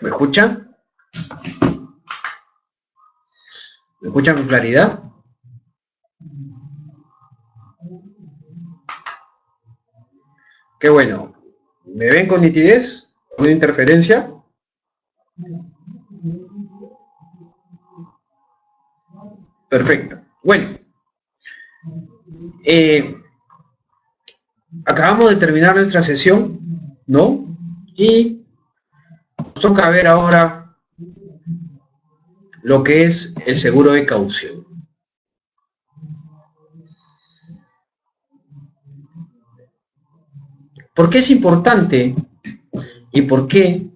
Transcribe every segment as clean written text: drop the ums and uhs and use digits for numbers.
¿Me escuchan? ¿Me escuchan con claridad? Qué bueno. ¿Me ven con nitidez? ¿Una interferencia? Perfecto. Bueno. Acabamos de terminar nuestra sesión, ¿no? Y nos toca ver ahora lo que es el seguro de caución. ¿Por qué es importante y por qué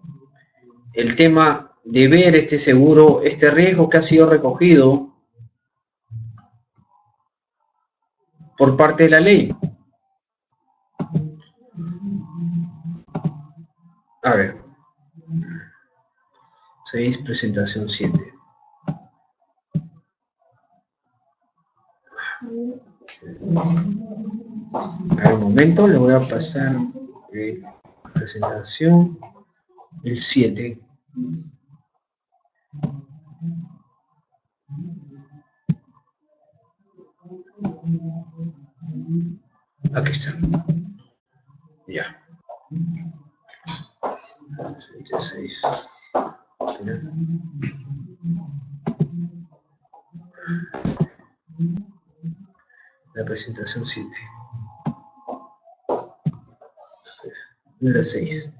el tema de ver este seguro, este riesgo que ha sido recogido por parte de la ley? A ver, 6, presentación 7. A ver, un momento, le voy a pasar presentación, el 7. Aquí está. Ya. 6. La presentación 7. Número 6.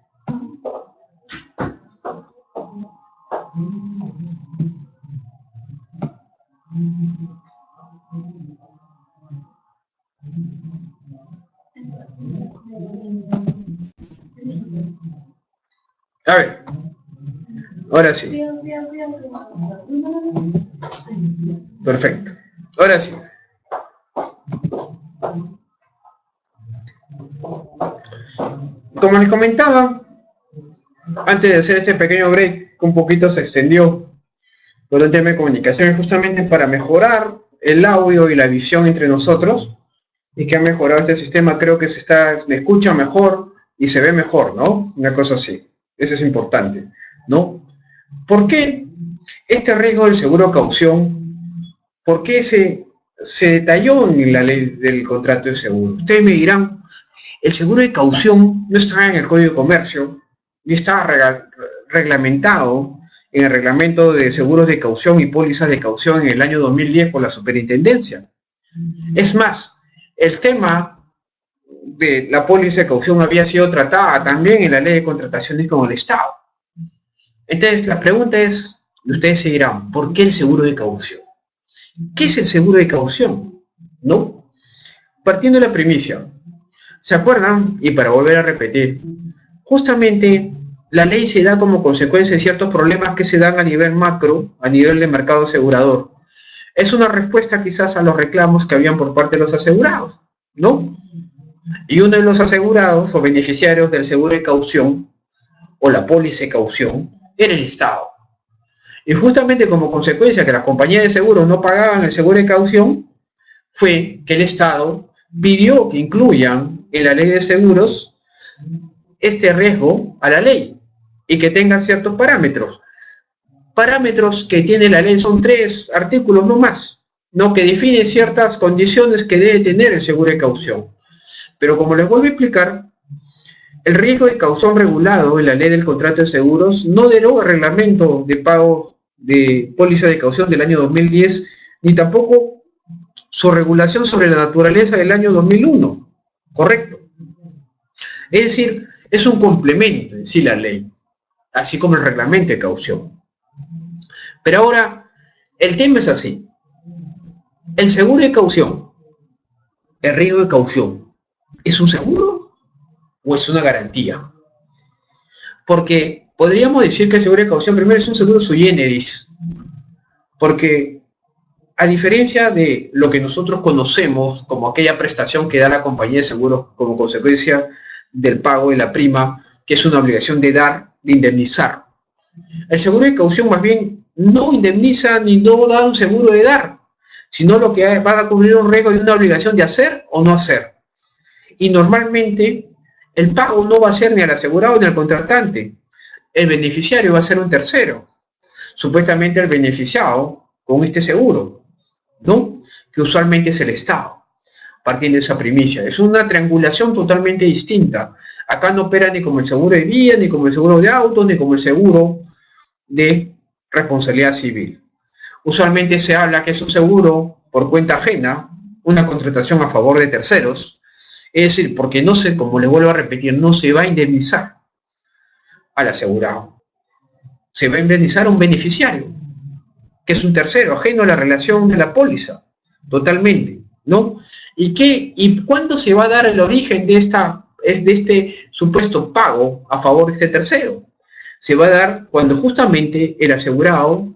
A ver, ahora sí. Perfecto. Ahora sí. Como les comentaba, antes de hacer este pequeño break, que un poquito se extendió por un tema de comunicación, justamente para mejorar el audio y la visión entre nosotros, y que ha mejorado este sistema, creo que me escucha mejor y se ve mejor, ¿no? Una cosa así. Eso es importante, ¿no? ¿Por qué este riesgo del seguro caución? ¿Por qué se detalló en la ley del contrato de seguro? Ustedes me dirán, el seguro de caución no está en el Código de Comercio, ni está reglamentado en el Reglamento de Seguros de Caución y Pólizas de Caución en el año 2010 por la Superintendencia. Es más, el tema de la póliza de caución había sido tratada también en la ley de contrataciones con el Estado. Entonces, la pregunta es, ustedes se dirán, ¿por qué el seguro de caución? ¿Qué es el seguro de caución? ¿No? Partiendo de la primicia, ¿se acuerdan? Y para volver a repetir, justamente la ley se da como consecuencia de ciertos problemas que se dan a nivel macro, a nivel de mercado asegurador. Es una respuesta quizás a los reclamos que habían por parte de los asegurados, ¿no? Y uno de los asegurados o beneficiarios del seguro de caución o la póliza de caución era el Estado. Y justamente como consecuencia que las compañías de seguros no pagaban el seguro de caución, fue que el Estado pidió que incluyan en la ley de seguros este riesgo a la ley y que tengan ciertos parámetros. Parámetros que tiene la ley son 3 artículos no más, ¿no? Que define ciertas condiciones que debe tener el seguro de caución. Pero como les vuelvo a explicar, el riesgo de caución regulado en la ley del contrato de seguros no deroga el reglamento de pago de póliza de caución del año 2010, ni tampoco su regulación sobre la naturaleza del año 2001, ¿correcto? Es decir, es un complemento en sí la ley, así como el reglamento de caución. Pero ahora, el tema es así. El seguro de caución, el riesgo de caución, ¿es un seguro o es una garantía? Porque podríamos decir que el seguro de caución primero es un seguro sui generis, porque a diferencia de lo que nosotros conocemos como aquella prestación que da la compañía de seguros como consecuencia del pago de la prima, que es una obligación de dar, de indemnizar, el seguro de caución más bien no indemniza ni no da un seguro de dar, sino lo que va a cubrir un riesgo de una obligación de hacer o no hacer. Y normalmente el pago no va a ser ni al asegurado ni al contratante. El beneficiario va a ser un tercero. Supuestamente el beneficiado con este seguro, ¿no? Que usualmente es el Estado, partiendo de esa primicia. Es una triangulación totalmente distinta. Acá no opera ni como el seguro de vida, ni como el seguro de autos, ni como el seguro de responsabilidad civil. Usualmente se habla que es un seguro por cuenta ajena, una contratación a favor de terceros, es decir, porque no se, como le vuelvo a repetir, no se va a indemnizar al asegurado, se va a indemnizar a un beneficiario, que es un tercero, ajeno a la relación de la póliza, totalmente, ¿no? ¿Y cuándo se va a dar el origen de este supuesto pago a favor de este tercero? Se va a dar cuando justamente el asegurado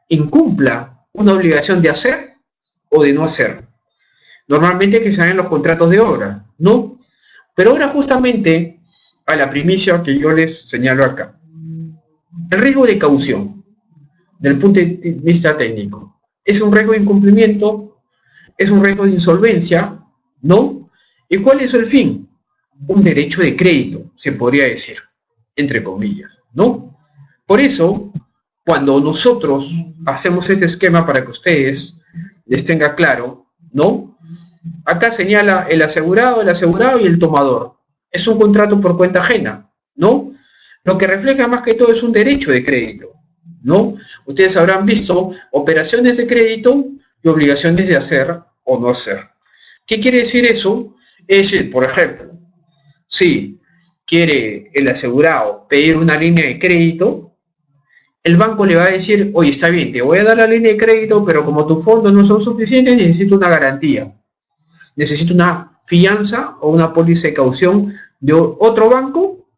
incumpla una obligación de hacer o de no hacer. Normalmente que se dan en los contratos de obra, ¿no? Pero ahora justamente a la primicia que yo les señalo acá. El riesgo de caución, desde el punto de vista técnico, es un riesgo de incumplimiento, es un riesgo de insolvencia, ¿no? ¿Y cuál es el fin? Un derecho de crédito, se podría decir, entre comillas, ¿no? Por eso, cuando nosotros hacemos este esquema para que ustedes les tenga claro, ¿no? Acá señala el asegurado y el tomador. Es un contrato por cuenta ajena, ¿no? Lo que refleja más que todo es un derecho de crédito, ¿no? Ustedes habrán visto operaciones de crédito y obligaciones de hacer o no hacer. ¿Qué quiere decir eso? Es decir, por ejemplo, si quiere el asegurado pedir una línea de crédito, el banco le va a decir, oye, está bien, te voy a dar la línea de crédito, pero como tus fondos no son suficientes, necesito una garantía. Necesito una fianza o una póliza de caución de otro banco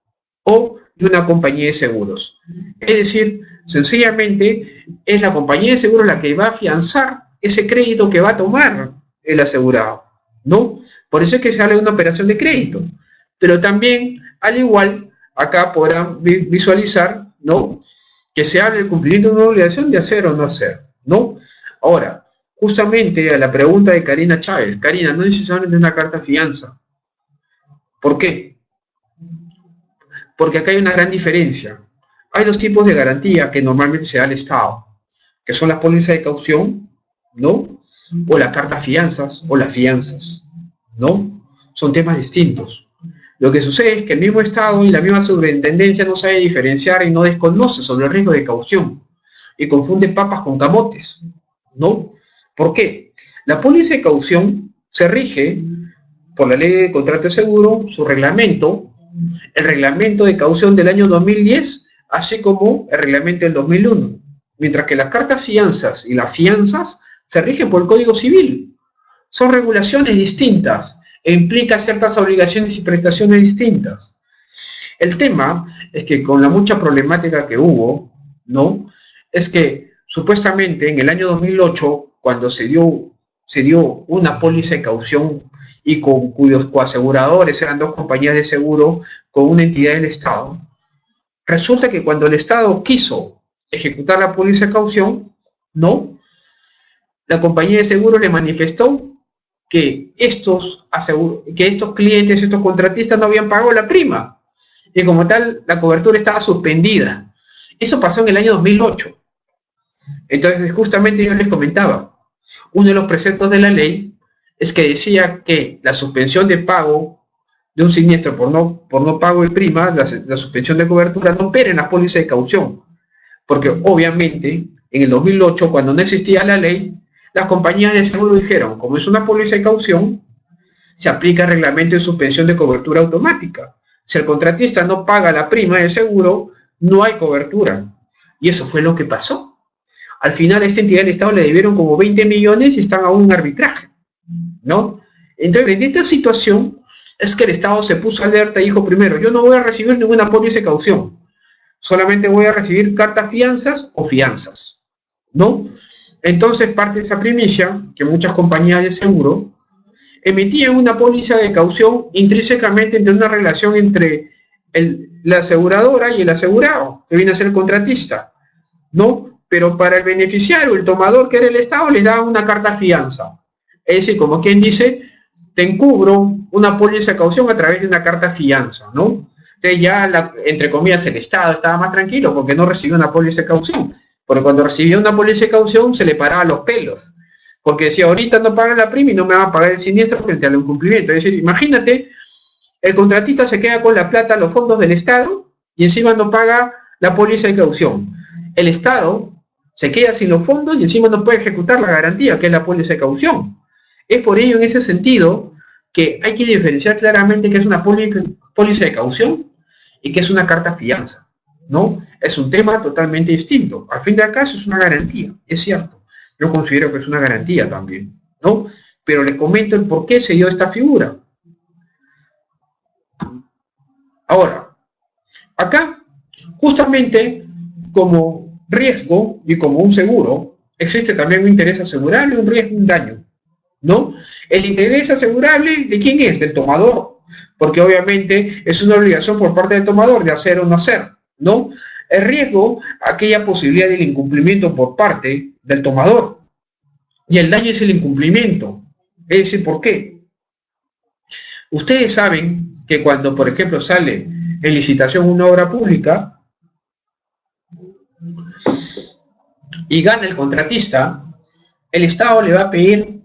o de una compañía de seguros. Es decir, sencillamente es la compañía de seguros la que va a afianzar ese crédito que va a tomar el asegurado, ¿no? Por eso es que se habla de una operación de crédito. Pero también, al igual, acá podrán visualizar, ¿no?, que se habla del cumplimiento de una obligación de hacer o no hacer, ¿no? Ahora, justamente a la pregunta de Karina Chávez, Karina, no necesariamente una carta fianza. ¿Por qué? Porque acá hay una gran diferencia. Hay dos tipos de garantía que normalmente se da al Estado, que son las pólizas de caución, ¿no? O las cartas fianzas o las fianzas, ¿no? Son temas distintos. Lo que sucede es que el mismo Estado y la misma superintendencia no sabe diferenciar y no desconoce sobre el riesgo de caución y confunde papas con camotes, ¿no? ¿Por qué? La póliza de caución se rige por la ley de contrato de seguro, su reglamento, el reglamento de caución del año 2010, así como el reglamento del 2001, mientras que las cartas fianzas y las fianzas se rigen por el Código Civil. Son regulaciones distintas e implica ciertas obligaciones y prestaciones distintas. El tema es que con la mucha problemática que hubo, ¿no?, es que supuestamente en el año 2008, cuando se dio una póliza de caución y cuyos coaseguradores eran dos compañías de seguro con una entidad del Estado, resulta que cuando el Estado quiso ejecutar la póliza de caución, ¿no?, la compañía de seguro le manifestó que estos clientes, estos contratistas no habían pagado la prima y como tal la cobertura estaba suspendida. Eso pasó en el año 2008. Entonces justamente yo les comentaba, uno de los preceptos de la ley es que decía que la suspensión de pago de un siniestro por no pago de prima, la suspensión de cobertura no opera en la póliza de caución, porque obviamente en el 2008, cuando no existía la ley, las compañías de seguro dijeron, como es una póliza de caución, se aplica el reglamento de suspensión de cobertura automática. Si el contratista no paga la prima del seguro, no hay cobertura. Y eso fue lo que pasó. Al final a esta entidad del Estado le debieron como 20 millones y están aún en arbitraje, ¿no? Entonces, en esta situación es que el Estado se puso alerta y dijo primero, yo no voy a recibir ninguna póliza de caución, solamente voy a recibir cartas fianzas o fianzas, ¿no? Entonces parte de esa primicia que muchas compañías de seguro emitían una póliza de caución intrínsecamente entre una relación entre la aseguradora y el asegurado, que viene a ser el contratista, ¿no? Pero para el beneficiario, el tomador, que era el Estado, les daba una carta fianza. Es decir, como quien dice, te encubro una póliza de caución a través de una carta fianza, ¿no? Entonces ya, entre comillas, el Estado estaba más tranquilo porque no recibió una póliza de caución. Porque cuando recibía una póliza de caución se le paraban los pelos. Porque decía, ahorita no pagan la prima y no me van a pagar el siniestro frente al incumplimiento. Es decir, imagínate, el contratista se queda con la plata, los fondos del Estado, y encima no paga la póliza de caución. El Estado se queda sin los fondos y encima no puede ejecutar la garantía, que es la póliza de caución. Es por ello, en ese sentido, que hay que diferenciar claramente qué es una póliza de caución y qué es una carta fianza, ¿no? Es un tema totalmente distinto. Al fin de caso es una garantía, es cierto. Yo considero que es una garantía también, ¿no? Pero les comento el por qué se dio esta figura. Ahora, acá, justamente como riesgo y como un seguro, existe también un interés asegurable, un riesgo y un daño, ¿no? El interés asegurable, ¿de quién es? Del tomador, porque obviamente es una obligación por parte del tomador de hacer o no hacer, ¿no? El riesgo, aquella posibilidad del incumplimiento por parte del tomador, y el daño es el incumplimiento. Es decir, ¿por qué? Ustedes saben que cuando, por ejemplo, sale en licitación una obra pública y gana el contratista, el Estado le va a pedir,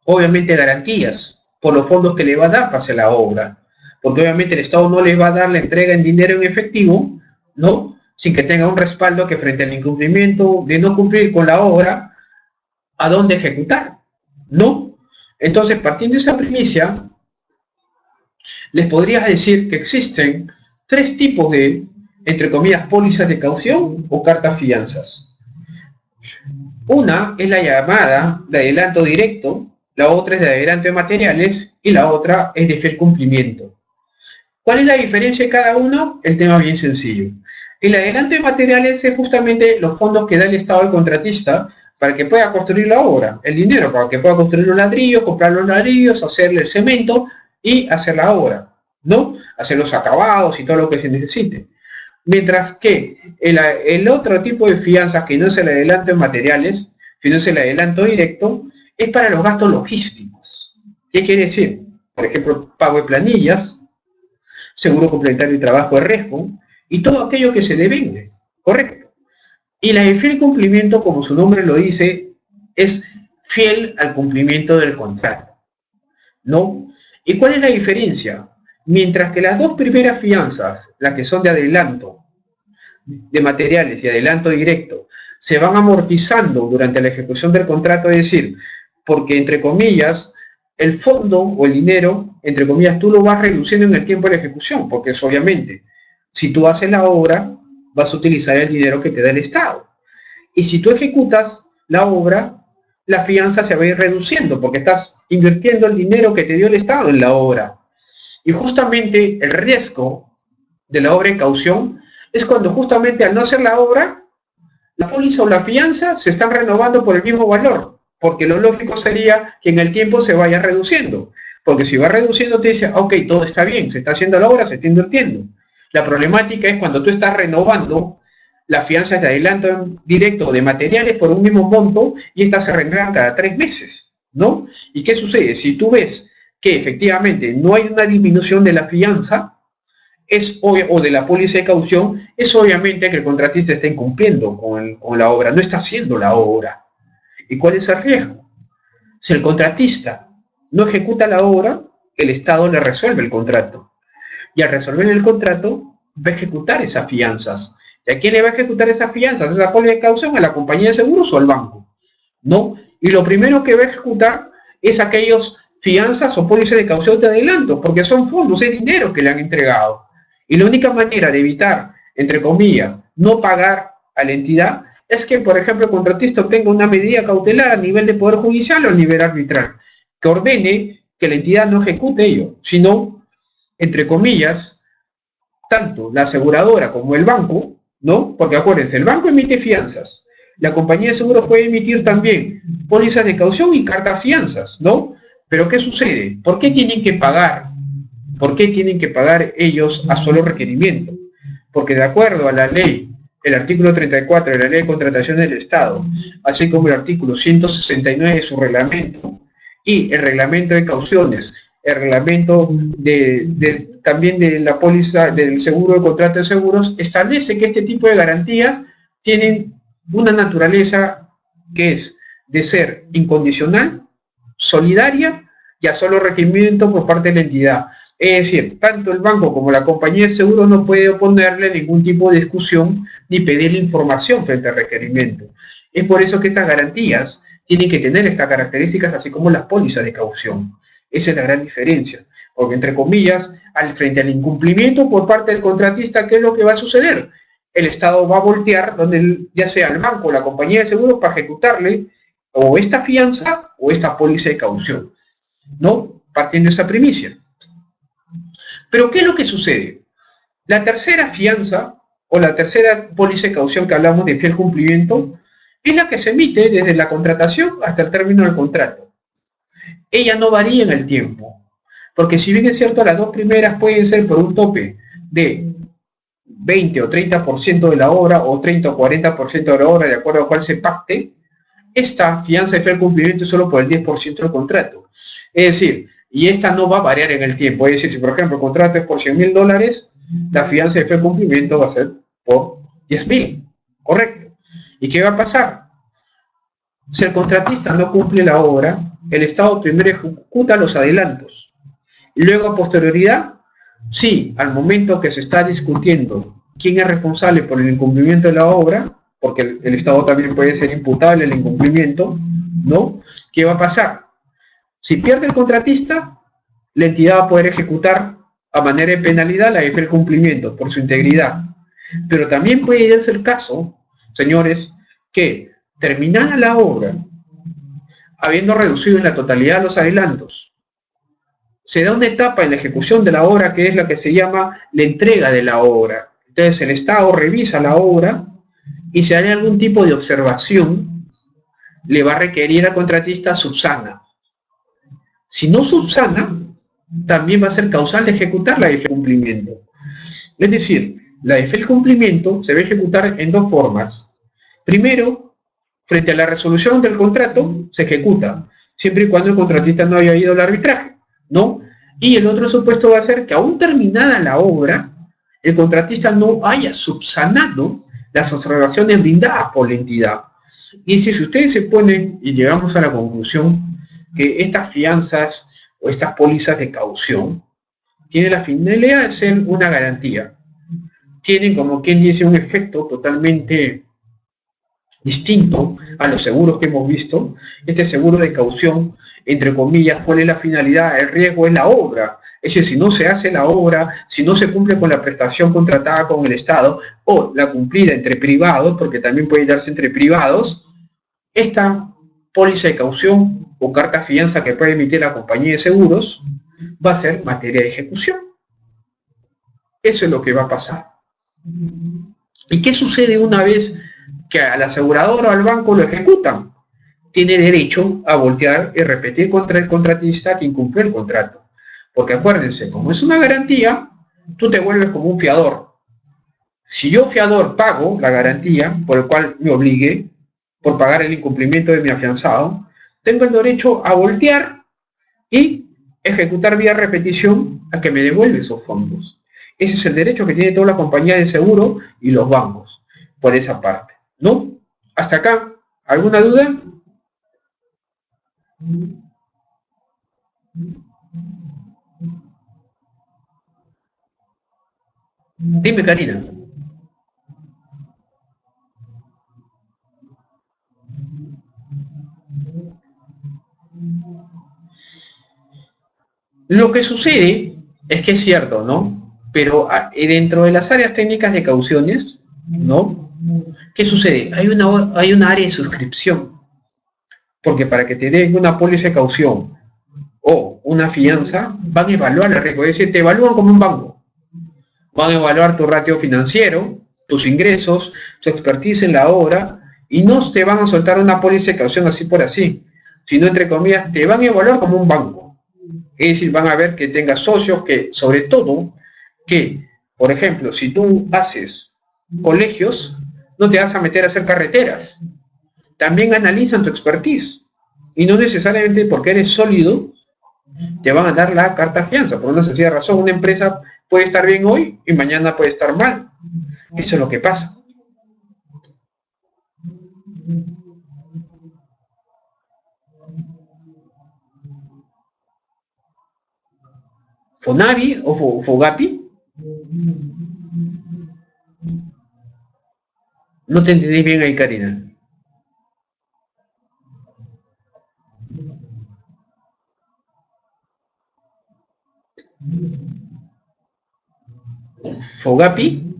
obviamente, garantías por los fondos que le va a dar para hacer la obra, porque obviamente el Estado no le va a dar la entrega en dinero en efectivo, ¿no? Sin que tenga un respaldo que frente al incumplimiento de no cumplir con la obra, ¿a dónde ejecutar? ¿No? Entonces, partiendo de esa primicia, les podría decir que existen tres tipos de, entre comillas, pólizas de caución o cartas fianzas. Una es la llamada de adelanto directo, la otra es de adelanto de materiales y la otra es de fiel cumplimiento. ¿Cuál es la diferencia de cada uno? El tema bien sencillo. El adelanto de materiales es justamente los fondos que da el Estado al contratista para que pueda construir la obra, el dinero para que pueda construir los ladrillos, comprar los ladrillos, hacerle el cemento y hacer la obra, ¿no? Hacer los acabados y todo lo que se necesite. Mientras que el otro tipo de fianzas, que no es el adelanto de materiales, sino es el adelanto directo, es para los gastos logísticos. ¿Qué quiere decir? Por ejemplo, pago de planillas, seguro complementario y trabajo de riesgo, y todo aquello que se devenga, ¿correcto? Y la de fiel cumplimiento, como su nombre lo dice, es fiel al cumplimiento del contrato, ¿no? ¿Y cuál es la diferencia? Mientras que las dos primeras fianzas, las que son de adelanto de materiales y adelanto directo, se van amortizando durante la ejecución del contrato, es decir, porque, entre comillas, el fondo o el dinero, entre comillas, tú lo vas reduciendo en el tiempo de la ejecución, porque es obviamente, si tú haces la obra, vas a utilizar el dinero que te da el Estado. Y si tú ejecutas la obra, la fianza se va a ir reduciendo, porque estás invirtiendo el dinero que te dio el Estado en la obra. Y justamente el riesgo de la obra en caución es cuando justamente al no hacer la obra, la póliza o la fianza se están renovando por el mismo valor, porque lo lógico sería que en el tiempo se vaya reduciendo, porque si va reduciendo te dice, ok, todo está bien, se está haciendo la obra, se está invirtiendo. La problemática es cuando tú estás renovando las fianzas de adelanto directo de materiales por un mismo monto y estas se renuevan cada 3 meses, ¿no? ¿Y qué sucede? Si tú ves que efectivamente no hay una disminución de la fianza o de la póliza de caución, es obviamente que el contratista está incumpliendo con la obra, no está haciendo la obra. ¿Y cuál es el riesgo? Si el contratista no ejecuta la obra, el Estado le resuelve el contrato. Y al resolver el contrato, va a ejecutar esas fianzas. ¿Y a quién le va a ejecutar esas fianzas? ¿Esa póliza de caución? ¿A la compañía de seguros o al banco? ¿No? Y lo primero que va a ejecutar es aquellos fianzas o pólizas de caución de adelanto, porque son fondos, es dinero que le han entregado. Y la única manera de evitar, entre comillas, no pagar a la entidad, es que, por ejemplo, el contratista obtenga una medida cautelar a nivel de Poder Judicial o a nivel arbitral, que ordene que la entidad no ejecute ello, sino, entre comillas, tanto la aseguradora como el banco, ¿no? Porque acuérdense, el banco emite fianzas, la compañía de seguros puede emitir también pólizas de caución y cartas fianzas, ¿no? Pero ¿qué sucede? ¿Por qué tienen que pagar? ¿Por qué tienen que pagar ellos a solo requerimiento? Porque de acuerdo a la ley, el artículo 34 de la Ley de Contratación del Estado, así como el artículo 169 de su reglamento, Y el reglamento de cauciones, el reglamento también de la póliza del seguro, de contrato de seguros, establece que este tipo de garantías tienen una naturaleza que es de ser incondicional, solidaria y a solo requerimiento por parte de la entidad. Es decir, tanto el banco como la compañía de seguros no puede oponerle ningún tipo de discusión ni pedirle información frente al requerimiento. Es por eso que estas garantías tienen que tener estas características, así como las pólizas de caución. Esa es la gran diferencia, porque entre comillas, frente al incumplimiento por parte del contratista, ¿qué es lo que va a suceder? El Estado va a voltear, ya sea el banco o la compañía de seguros, para ejecutarle o esta fianza o esta póliza de caución, ¿no? Partiendo de esa primicia. Pero ¿qué es lo que sucede? La tercera fianza o la tercera póliza de caución que hablamos de fiel cumplimiento es la que se emite desde la contratación hasta el término del contrato. Ella no varía en el tiempo, porque si bien es cierto, las dos primeras pueden ser por un tope de 20 o 30% de la obra o 30 o 40% de la obra, de acuerdo a cuál se pacte, esta fianza de fiel cumplimiento es solo por el 10% del contrato. Es decir, y esta no va a variar en el tiempo. Es decir, si por ejemplo el contrato es por $100.000, la fianza de fiel cumplimiento va a ser por 10.000. Correcto. ¿Y qué va a pasar? Si el contratista no cumple la obra, el Estado primero ejecuta los adelantos. Y luego, a posterioridad, sí, al momento que se está discutiendo quién es responsable por el incumplimiento de la obra, porque el Estado también puede ser imputable el incumplimiento, ¿no? ¿Qué va a pasar? Si pierde el contratista, la entidad va a poder ejecutar a manera de penalidad la de fiel cumplimiento por su integridad. Pero también puede darse el caso, señores, que terminada la obra, habiendo reducido en la totalidad los adelantos, se da una etapa en la ejecución de la obra que es la que se llama la entrega de la obra. Entonces el Estado revisa la obra y si hay algún tipo de observación, le va a requerir al contratista subsana. Si no subsana, también va a ser causal de ejecutar la de fiel cumplimiento. Es decir, la de fiel cumplimiento se va a ejecutar en dos formas. Primero, frente a la resolución del contrato, se ejecuta, siempre y cuando el contratista no haya ido al arbitraje, ¿no? Y el otro supuesto va a ser que aún terminada la obra, el contratista no haya subsanado las observaciones brindadas por la entidad. Y si ustedes se ponen, y llegamos a la conclusión, que estas fianzas o estas pólizas de caución tienen la finalidad de ser una garantía. Tienen, como quien dice, un efecto totalmente distinto a los seguros que hemos visto. Este seguro de caución, entre comillas, ¿cuál es la finalidad? El riesgo es la obra. Es decir, si no se hace la obra, si no se cumple con la prestación contratada con el Estado o la cumplida entre privados, porque también puede darse entre privados, esta póliza de caución o carta fianza que puede emitir la compañía de seguros va a ser materia de ejecución. Eso es lo que va a pasar. ¿Y qué sucede una vez que al asegurador o al banco lo ejecutan? Tiene derecho a voltear y repetir contra el contratista que incumplió el contrato. Porque acuérdense, como es una garantía, tú te vuelves como un fiador. Si yo, fiador, pago la garantía por el cual me obligué por pagar el incumplimiento de mi afianzado, tengo el derecho a voltear y ejecutar vía repetición a que me devuelva esos fondos. Ese es el derecho que tiene toda la compañía de seguro y los bancos, por esa parte, ¿no? Hasta acá, ¿alguna duda? Dime, Karina. Lo que sucede es que es cierto, ¿no? Pero dentro de las áreas técnicas de cauciones, ¿no? ¿Qué sucede? Hay una área de suscripción. Porque para que te den una póliza de caución o una fianza, van a evaluar el riesgo. Es decir, te evalúan como un banco. Van a evaluar tu ratio financiero, tus ingresos, tu expertise en la obra, y no te van a soltar una póliza de caución así por así, sino, entre comillas, te van a evaluar como un banco. Es decir, van a ver que tengas socios, que sobre todo, que, por ejemplo, si tú haces colegios, no te vas a meter a hacer carreteras. También analizan tu expertise. Y no necesariamente porque eres sólido te van a dar la carta fianza. Por una sencilla razón, una empresa puede estar bien hoy y mañana puede estar mal. Eso es lo que pasa. ¿Fonavi o Fogapi? No te entendí bien ahí, Karina. ¿Fogapi?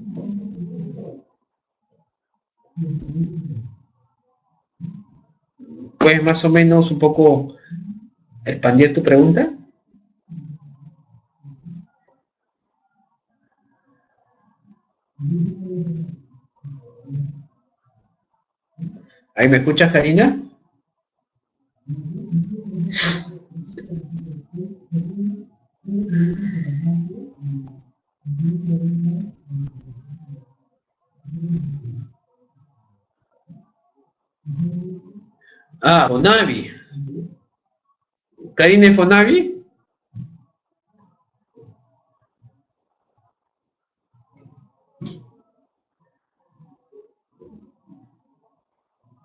¿Puedes más o menos un poco expandir tu pregunta? ¿Ahí me escuchas, Karina? Ah, Fonavi. ¿Karina es Fonavi?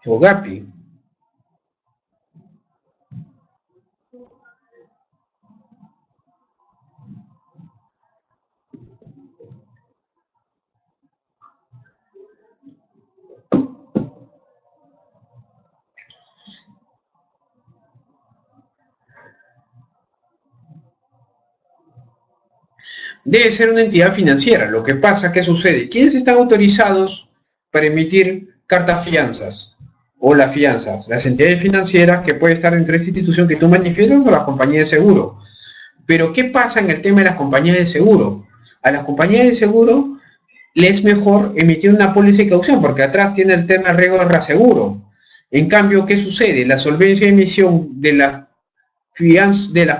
Fogapi. Debe ser una entidad financiera. Lo que pasa, ¿qué sucede? ¿Quiénes están autorizados para emitir cartas fianzas o las fianzas? Las entidades financieras, que puede estar entre esta institución que tú manifiestas, o la compañía de seguro. Pero ¿qué pasa en el tema de las compañías de seguro? A las compañías de seguro les es mejor emitir una póliza de caución, porque atrás tiene el tema de riesgo de reaseguro. En cambio, ¿qué sucede? La solvencia de emisión de las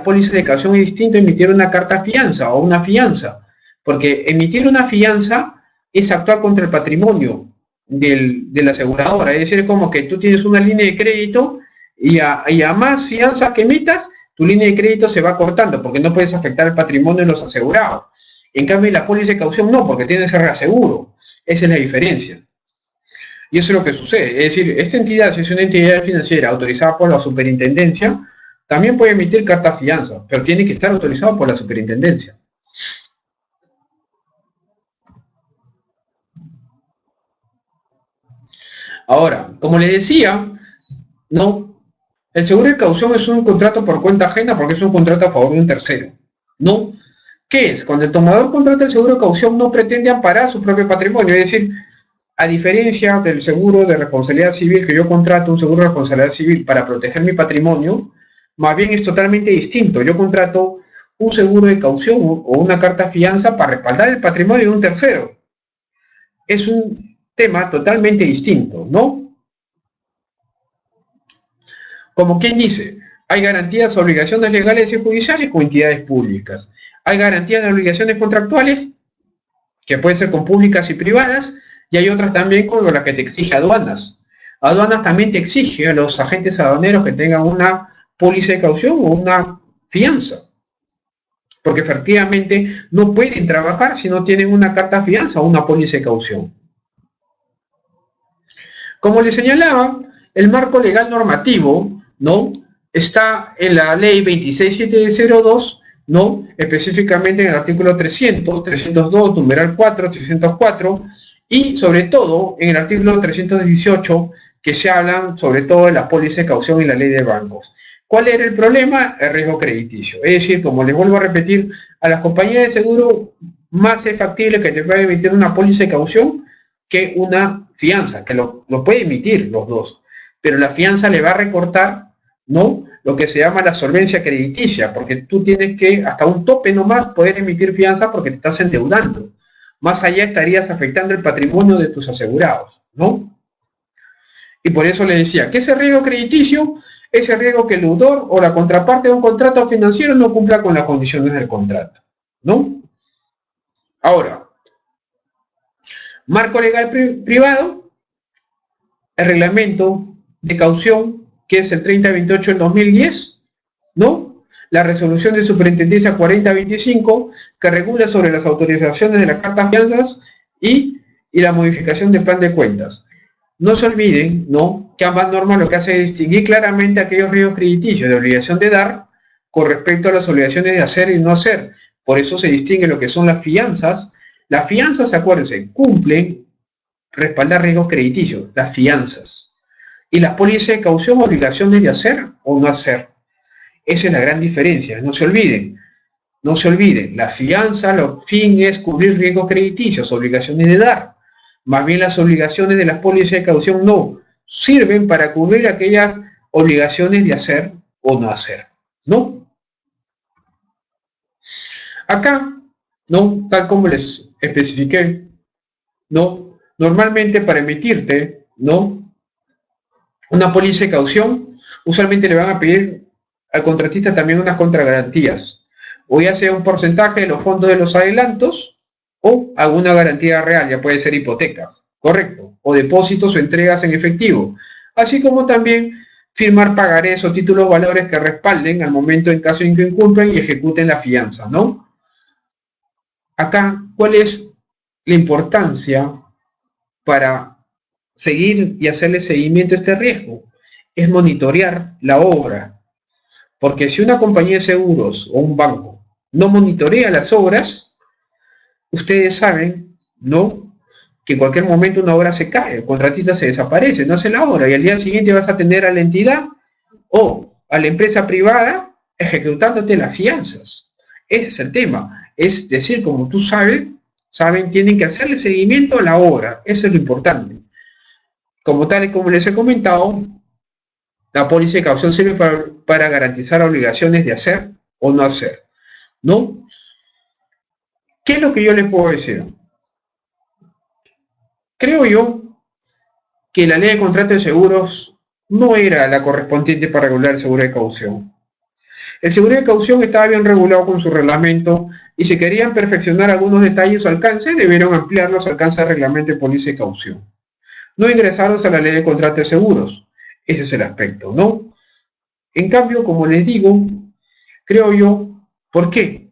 pólizas de caución es distinto a emitir una carta fianza o una fianza, porque emitir una fianza es actuar contra el patrimonio de la aseguradora, es decir, como que tú tienes una línea de crédito y a más fianzas que emitas, tu línea de crédito se va cortando porque no puedes afectar el patrimonio de los asegurados. En cambio, la póliza de caución no, porque tienes el reaseguro. Esa es la diferencia. Y eso es lo que sucede. Es decir, esta entidad, si es una entidad financiera autorizada por la superintendencia, también puede emitir carta fianza, pero tiene que estar autorizado por la superintendencia. Ahora, como les decía, no, el seguro de caución es un contrato por cuenta ajena porque es un contrato a favor de un tercero. ¿No? ¿Qué es? Cuando el tomador contrata el seguro de caución no pretende amparar su propio patrimonio, es decir, a diferencia del seguro de responsabilidad civil, que yo contrato un seguro de responsabilidad civil para proteger mi patrimonio, más bien es totalmente distinto. Yo contrato un seguro de caución o una carta fianza para respaldar el patrimonio de un tercero. Es un tema totalmente distinto, ¿no? Como quien dice, hay garantías, obligaciones legales y judiciales con entidades públicas. Hay garantías de obligaciones contractuales, que pueden ser con públicas y privadas, y hay otras también con las que te exige aduanas. Aduanas también te exige a los agentes aduaneros que tengan una póliza de caución o una fianza, porque efectivamente no pueden trabajar si no tienen una carta fianza o una póliza de caución. Como les señalaba, el marco legal normativo, ¿no?, está en la ley 26702, ¿no?, específicamente en el artículo 300, 302, numeral 4, 304, y sobre todo en el artículo 318, que se hablan sobre todo de la póliza de caución y la ley de bancos. ¿Cuál era el problema? El riesgo crediticio. Es decir, como les vuelvo a repetir, a las compañías de seguro más es factible que te puedan emitir una póliza de caución que una fianza, que lo puede emitir los dos, pero la fianza le va a recortar, ¿no?, lo que se llama la solvencia crediticia, porque tú tienes que, hasta un tope nomás, poder emitir fianza porque te estás endeudando. Más allá estarías afectando el patrimonio de tus asegurados, ¿no? Y por eso le decía que ese riesgo crediticio es el riesgo que el deudor o la contraparte de un contrato financiero no cumpla con las condiciones del contrato, ¿no? Ahora, marco legal privado, el reglamento de caución que es el 3028 del 2010, ¿no? La resolución de superintendencia 4025, que regula sobre las autorizaciones de las cartas fianzas y la modificación del plan de cuentas. No se olviden, ¿no?, que ambas normas lo que hace es distinguir claramente aquellos riesgos crediticios de obligación de dar con respecto a las obligaciones de hacer y no hacer. Por eso se distingue lo que son las fianzas. Las fianzas, acuérdense, cumplen respaldar riesgos crediticios, las fianzas. Y las pólizas de caución, obligaciones de hacer o no hacer. Esa es la gran diferencia, no se olviden. No se olviden, la fianza, el fin es cubrir riesgos crediticios, obligaciones de dar. Más bien las obligaciones de las pólizas de caución no, sirven para cubrir aquellas obligaciones de hacer o no hacer, ¿no? Acá, ¿no?, tal como les especifiqué, ¿no?, normalmente para emitirte, ¿no?, una póliza de caución, usualmente le van a pedir al contratista también unas contragarantías, o ya sea un porcentaje de los fondos de los adelantos, o alguna garantía real, ya puede ser hipotecas, correcto, o depósitos o entregas en efectivo, así como también firmar pagarés o títulos valores que respalden al momento en caso en que incumplan y ejecuten la fianza, ¿no? Acá, ¿cuál es la importancia para seguir y hacerle seguimiento a este riesgo? Es monitorear la obra, porque si una compañía de seguros o un banco no monitorea las obras, ustedes saben, ¿no?, que en cualquier momento una obra se cae, el contratista se desaparece, no hace la obra, y al día siguiente vas a tener a la entidad o a la empresa privada ejecutándote las fianzas. Ese es el tema. Es decir, como tú saben, tienen que hacerle seguimiento a la obra. Eso es lo importante. Como tal y como les he comentado, la póliza de caución sirve para garantizar obligaciones de hacer o no hacer, ¿no? ¿Qué es lo que yo les puedo decir? Creo yo que la ley de contrato de seguros no era la correspondiente para regular el seguro de caución. El seguro de caución estaba bien regulado con su reglamento y si querían perfeccionar algunos detalles o alcance, debieron ampliar los alcances del reglamento de póliza de caución. No ingresaron a la ley de contrato de seguros. Ese es el aspecto, ¿no? En cambio, como les digo, creo yo, ¿por qué?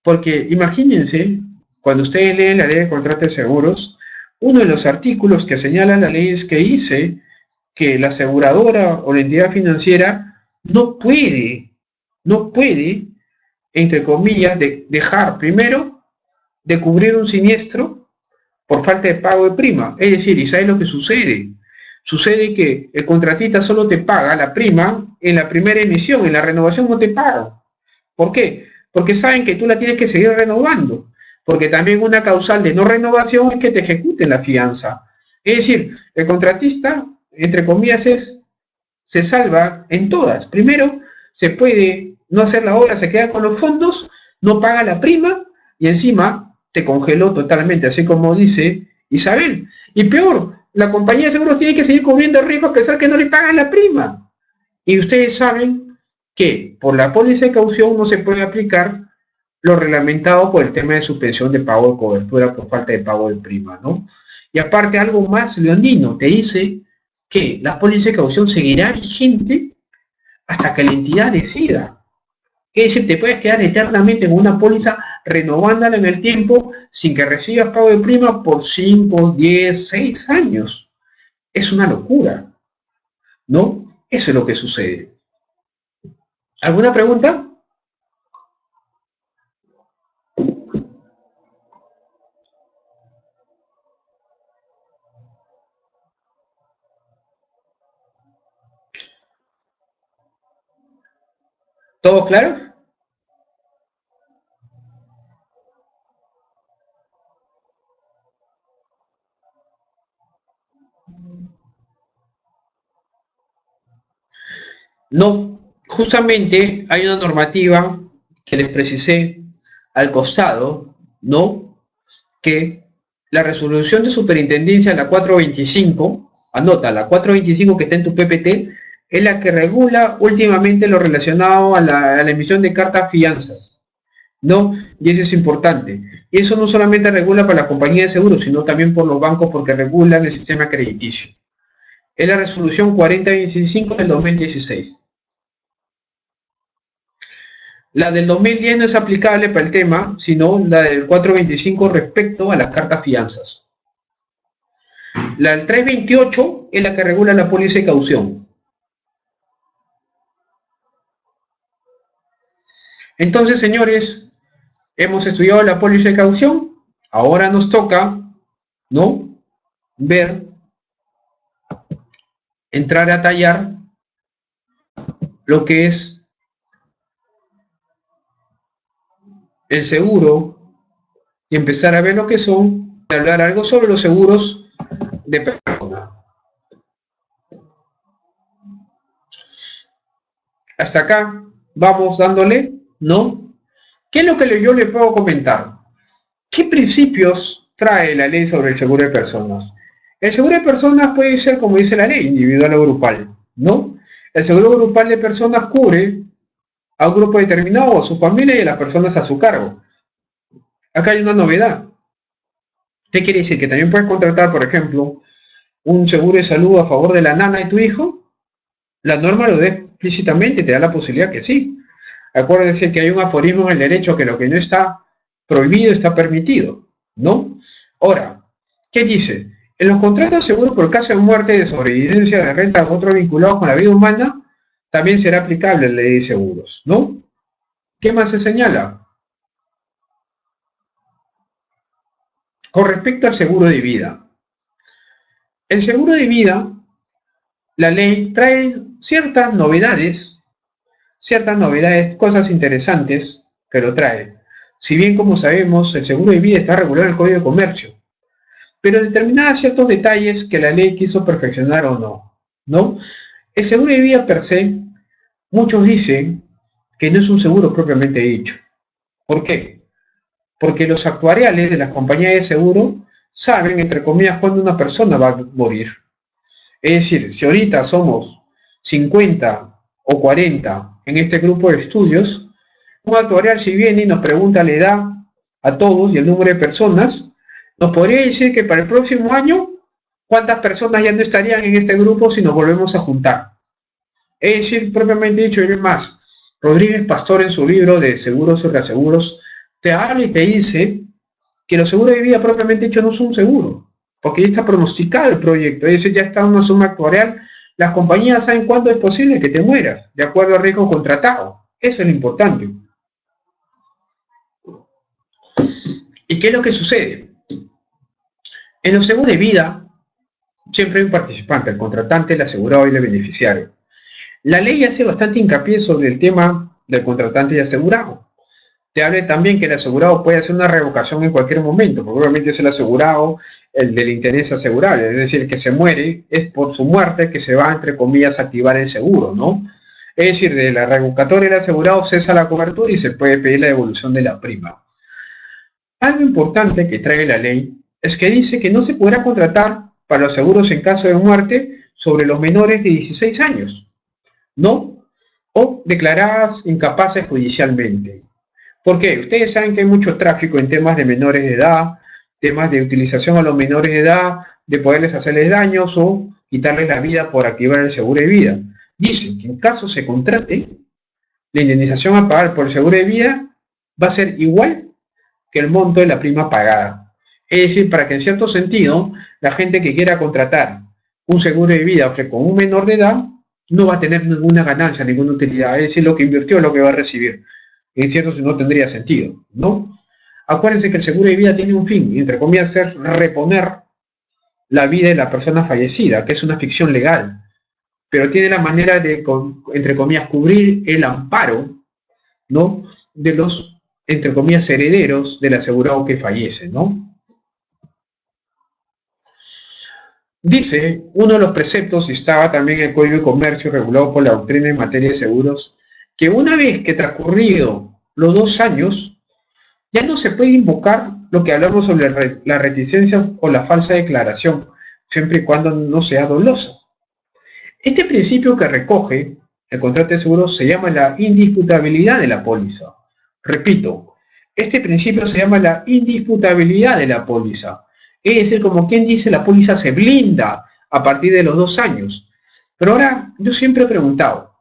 Porque imagínense, cuando ustedes leen la ley de contrato de seguros, uno de los artículos que señala la ley es que dice que la aseguradora o la entidad financiera no puede, entre comillas, dejar primero de cubrir un siniestro por falta de pago de prima. Es decir, ¿y sabes lo que sucede? Sucede que el contratista solo te paga la prima en la primera emisión, en la renovación no te paga. ¿Por qué? Porque saben que tú la tienes que seguir renovando. Porque también una causal de no renovación es que te ejecuten la fianza. Es decir, el contratista, entre comillas, se salva en todas. Primero, se puede no hacer la obra, se queda con los fondos, no paga la prima y encima te congeló totalmente, así como dice Isabel. Y peor, la compañía de seguros tiene que seguir cubriendo el riesgo a pesar que no le pagan la prima. Y ustedes saben que por la póliza de caución no se puede aplicar lo reglamentado por el tema de suspensión de pago de cobertura por falta de pago de prima, ¿no? Y aparte, algo más, Leonino, te dice que la póliza de caución seguirá vigente hasta que la entidad decida. Es decir, te puedes quedar eternamente en una póliza renovándola en el tiempo sin que recibas pago de prima por 5, 10, 6 años. Es una locura, ¿no? Eso es lo que sucede. ¿Alguna pregunta? ¿Todos claros? No, justamente hay una normativa que les precisé al costado, ¿no? Que la resolución de superintendencia, la 425, anota, la 425 que está en tu PPT, es la que regula últimamente lo relacionado a la emisión de cartas fianzas, ¿no? Y eso es importante. Y eso no solamente regula para la compañía de seguros, sino también por los bancos porque regulan el sistema crediticio. es la resolución 4025 del 2016. La del 2010 no es aplicable para el tema, sino la del 425 respecto a las cartas fianzas. La del 328 es la que regula la póliza y caución. Entonces, señores, hemos estudiado la póliza y caución. Ahora nos toca, ¿no?, ver, entrar a tallar lo que es el seguro y empezar a ver lo que son, hablar algo sobre los seguros de persona. Hasta acá vamos dándole, ¿no? ¿Qué es lo que yo le puedo comentar? ¿Qué principios trae la ley sobre el seguro de personas? El seguro de personas puede ser, como dice la ley, individual o grupal, ¿no? El seguro grupal de personas cubre a un grupo determinado, a su familia y a las personas a su cargo. Acá hay una novedad. ¿Qué quiere decir? Que también puedes contratar, por ejemplo, un seguro de salud a favor de la nana de tu hijo. La norma lo da explícitamente, te da la posibilidad que sí. Acuérdense que hay un aforismo en el derecho que lo que no está prohibido está permitido, ¿no? Ahora, ¿qué dice? En los contratos de seguro por caso de muerte, de sobrevivencia, de renta u otros vinculados con la vida humana, también será aplicable la ley de seguros, ¿no? ¿Qué más se señala? Con respecto al seguro de vida. El seguro de vida, la ley trae ciertas novedades, cosas interesantes que lo trae. Si bien, como sabemos, el seguro de vida está regulado en el Código de Comercio, pero determinaba ciertos detalles que la ley quiso perfeccionar o no, ¿no? El seguro de vida per se, muchos dicen que no es un seguro propiamente dicho. ¿Por qué? Porque los actuariales de las compañías de seguro saben, entre comillas, cuándo una persona va a morir. Es decir, si ahorita somos 50 o 40 en este grupo de estudios, un actuarial, si viene y nos pregunta la edad a todos y el número de personas, nos podría decir que para el próximo año, ¿cuántas personas ya no estarían en este grupo si nos volvemos a juntar? Es decir, propiamente dicho, y más, Rodríguez Pastor en su libro de Seguros y Reaseguros te habla y te dice que los seguros de vida propiamente dicho no son un seguro, porque ya está pronosticado el proyecto, es decir, ya está una suma actuarial, las compañías saben cuándo es posible que te mueras, de acuerdo al riesgo contratado. Eso es lo importante. ¿Y qué es lo que sucede? En los seguros de vida, siempre hay un participante, el contratante, el asegurado y el beneficiario. La ley hace bastante hincapié sobre el tema del contratante y asegurado. Te habla también que el asegurado puede hacer una revocación en cualquier momento, porque obviamente es el asegurado el del interés asegurable, es decir, el que se muere es por su muerte que se va, entre comillas, a activar el seguro, ¿no? Es decir, de la revocatoria del asegurado cesa la cobertura y se puede pedir la devolución de la prima. Algo importante que trae la ley es que dice que no se podrá contratar para los seguros en caso de muerte sobre los menores de 16 años, ¿no? O declaradas incapaces judicialmente. ¿Por qué? Ustedes saben que hay mucho tráfico en temas de menores de edad, temas de utilización a los menores de edad, de poderles hacerles daños o quitarles la vida por activar el seguro de vida. Dicen que en caso se contrate, la indemnización a pagar por el seguro de vida va a ser igual que el monto de la prima pagada. Es decir, para que en cierto sentido, la gente que quiera contratar un seguro de vida con un menor de edad no va a tener ninguna ganancia, ninguna utilidad. Es decir, lo que invirtió es lo que va a recibir. En cierto no tendría sentido, ¿no? Acuérdense que el seguro de vida tiene un fin, entre comillas, es reponer la vida de la persona fallecida, que es una ficción legal, pero tiene la manera de, entre comillas, cubrir el amparo, ¿no?, de los, entre comillas, herederos del asegurado que fallece, ¿no? Dice, uno de los preceptos, y estaba también en el Código de Comercio regulado por la doctrina en materia de seguros, que una vez que transcurrido los 2 años, ya no se puede invocar lo que hablamos sobre la reticencia o la falsa declaración, siempre y cuando no sea dolosa. Este principio que recoge el contrato de seguros se llama la indisputabilidad de la póliza. Repito, este principio se llama la indisputabilidad de la póliza. Es decir, como quien dice, la póliza se blinda a partir de los 2 años. Pero ahora, yo siempre he preguntado,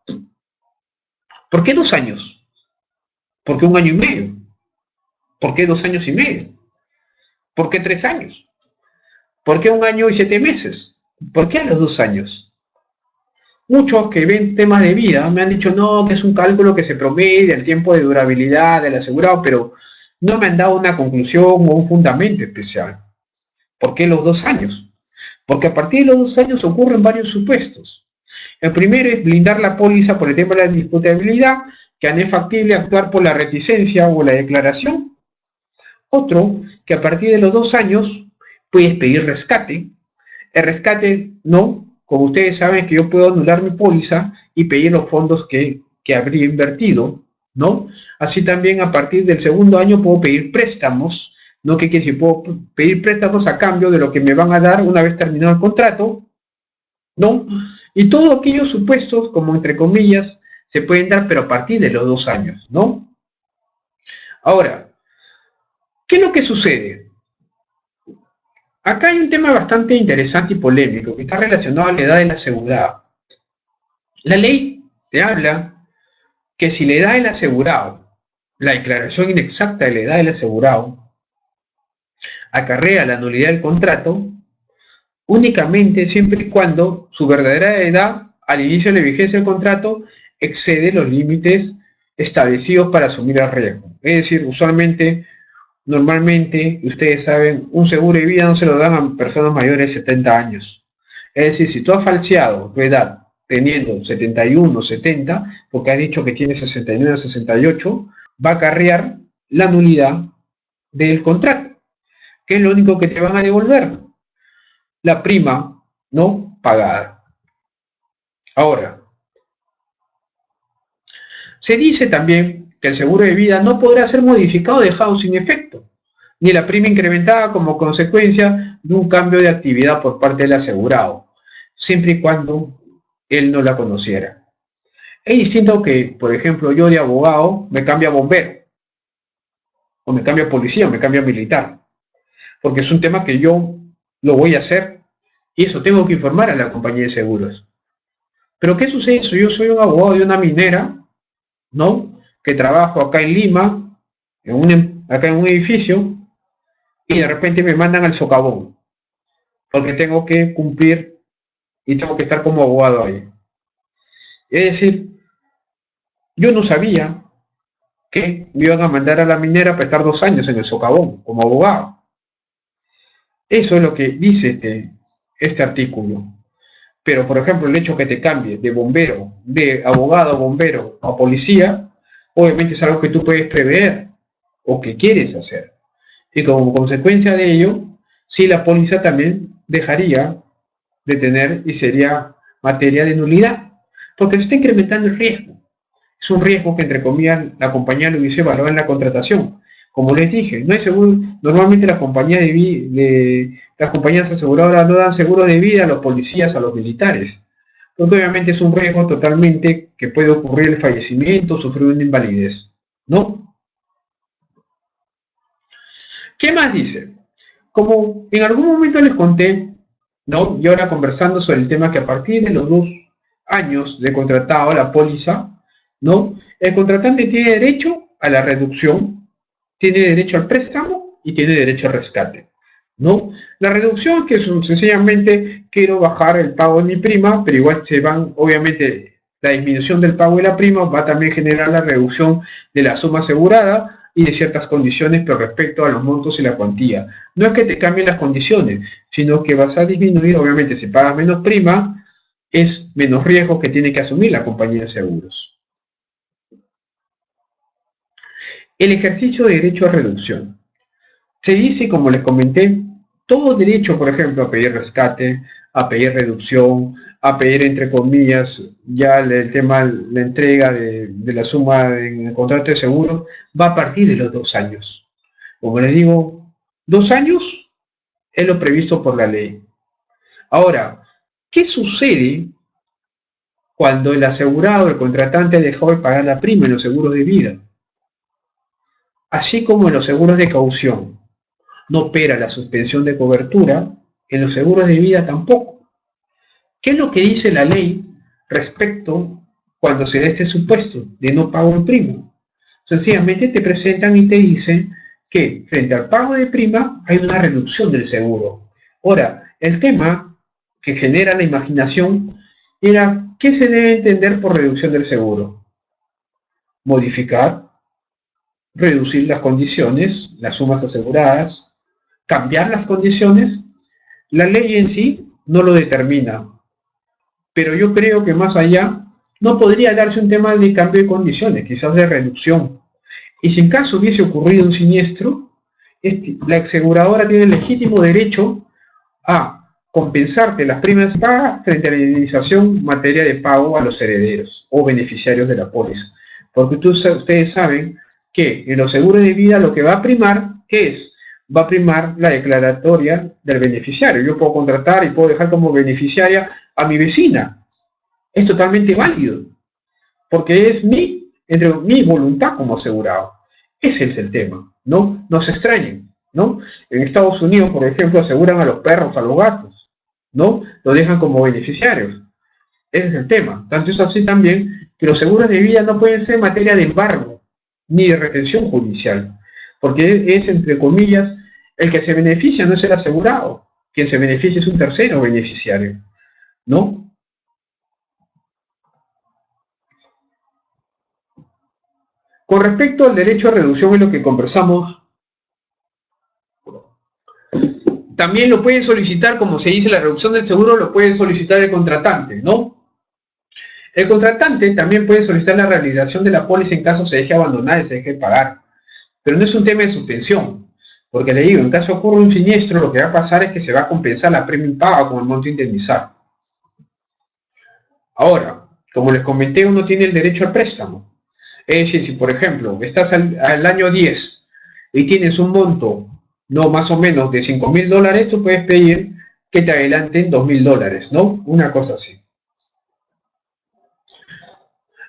¿por qué 2 años? ¿Por qué 1 año y medio? ¿Por qué 2 años y medio? ¿Por qué 3 años? ¿Por qué 1 año y 7 meses? ¿Por qué a los 2 años? Muchos que ven temas de vida me han dicho, no, que es un cálculo que se promedia el tiempo de durabilidad del asegurado, pero no me han dado una conclusión o un fundamento especial. ¿Por qué los 2 años? Porque a partir de los 2 años ocurren varios supuestos. El primero es blindar la póliza por el tema de la indisputabilidad, que no es factible actuar por la reticencia o la declaración. Otro, que a partir de los 2 años puedes pedir rescate. El rescate, no, como ustedes saben que yo puedo anular mi póliza y pedir los fondos que habría invertido, ¿no? Así también a partir del segundo año puedo pedir préstamos, ¿no? ¿Qué quiere decir? Puedo pedir préstamos a cambio de lo que me van a dar una vez terminado el contrato, ¿no? Y todos aquellos supuestos, como entre comillas, se pueden dar, pero a partir de los 2 años, ¿no? Ahora, ¿qué es lo que sucede? Acá hay un tema bastante interesante y polémico que está relacionado a la edad del asegurado. La ley te habla que si la edad del asegurado, la declaración inexacta de la edad del asegurado, acarrea la nulidad del contrato, únicamente siempre y cuando su verdadera edad al inicio de la vigencia del contrato excede los límites establecidos para asumir el riesgo. Es decir, usualmente, normalmente, ustedes saben, un seguro de vida no se lo dan a personas mayores de 70 años. Es decir, si tú has falseado tu edad teniendo 71, 70, porque has dicho que tienes 69 o 68, va a acarrear la nulidad del contrato, que es lo único que te van a devolver, la prima no pagada. Ahora, se dice también que el seguro de vida no podrá ser modificado o dejado sin efecto, ni la prima incrementada como consecuencia de un cambio de actividad por parte del asegurado, siempre y cuando él no la conociera. Es distinto que, por ejemplo, yo de abogado me cambio a bombero, o me cambio a policía, o me cambio a militar, porque es un tema que yo lo voy a hacer y eso tengo que informar a la compañía de seguros. Pero ¿qué sucede si yo soy un abogado de una minera, ¿no? Que trabajo acá en Lima, acá en un edificio, y de repente me mandan al socavón, porque tengo que cumplir y tengo que estar como abogado ahí. Es decir, yo no sabía que me iban a mandar a la minera para estar 2 años en el socavón como abogado. Eso es lo que dice este artículo. Pero, por ejemplo, el hecho que te cambies de bombero, de abogado a bombero a policía, obviamente es algo que tú puedes prever o que quieres hacer. Y como consecuencia de ello, sí, la póliza también dejaría de tener y sería materia de nulidad, porque se está incrementando el riesgo. Es un riesgo que, entre comillas, la compañía lo hubiese valorado en la contratación. Como les dije, no hay seguro, normalmente las compañías aseguradoras no dan seguro de vida a los policías, a los militares, porque obviamente es un riesgo totalmente que puede ocurrir el fallecimiento, sufrir una invalidez, ¿no? ¿Qué más dice? Como en algún momento les conté, ¿no? Y ahora conversando sobre el tema que a partir de los 2 años de contratado la póliza, ¿no? El contratante tiene derecho a la reducción, tiene derecho al préstamo y tiene derecho al rescate, ¿no? La reducción que es sencillamente quiero bajar el pago de mi prima, pero igual se van, obviamente, la disminución del pago de la prima va a también generar la reducción de la suma asegurada y de ciertas condiciones, pero respecto a los montos y la cuantía. No es que te cambien las condiciones, sino que vas a disminuir, obviamente, si pagas menos prima, es menos riesgo que tiene que asumir la compañía de seguros. El ejercicio de derecho a reducción. Se dice, como les comenté, todo derecho, por ejemplo, a pedir rescate, a pedir reducción, a pedir, entre comillas, ya el tema, la entrega de la suma en el contrato de seguro, va a partir de los 2 años. Como les digo, 2 años es lo previsto por la ley. Ahora, ¿qué sucede cuando el asegurado, el contratante, dejó de pagar la prima en los seguros de vida? Así como en los seguros de caución no opera la suspensión de cobertura, en los seguros de vida tampoco. ¿Qué es lo que dice la ley respecto cuando se da este supuesto de no pago de prima? Sencillamente te presentan y te dicen que frente al pago de prima hay una reducción del seguro. Ahora, el tema que genera la imaginación era ¿qué se debe entender por reducción del seguro? Modificar, reducir las condiciones, las sumas aseguradas, cambiar las condiciones. La ley en sí no lo determina, pero yo creo que más allá no podría darse un tema de cambio de condiciones, quizás de reducción. Y si en caso hubiese ocurrido un siniestro, la aseguradora tiene el legítimo derecho a compensarte las primas pagas frente a la indemnización en materia de pago a los herederos o beneficiarios de la póliza. Porque ustedes saben que en los seguros de vida lo que va a primar, ¿qué es? Va a primar la declaratoria del beneficiario. Yo puedo contratar y puedo dejar como beneficiaria a mi vecina. Es totalmente válido, porque es entre mi voluntad como asegurado. Ese es el tema, ¿no? No se extrañen, ¿no? En Estados Unidos, por ejemplo, aseguran a los perros, a los gatos, ¿no? Lo dejan como beneficiarios. Ese es el tema. Tanto es así también que los seguros de vida no pueden ser materia de embargo ni de retención judicial, porque es, entre comillas, el que se beneficia no es el asegurado, quien se beneficia es un tercero beneficiario, ¿no? Con respecto al derecho a reducción en lo que conversamos, también lo puede solicitar, como se dice, la reducción del seguro lo puede solicitar el contratante, ¿no? El contratante también puede solicitar la rehabilitación de la póliza en caso se deje abandonar y se deje pagar, pero no es un tema de suspensión, porque le digo, en caso ocurra un siniestro, lo que va a pasar es que se va a compensar la premia impaga con el monto indemnizado. Ahora, como les comenté, uno tiene el derecho al préstamo. Es decir, si por ejemplo estás al año 10 y tienes un monto, no más o menos de $5.000, tú puedes pedir que te adelanten $2.000, ¿no? Una cosa así.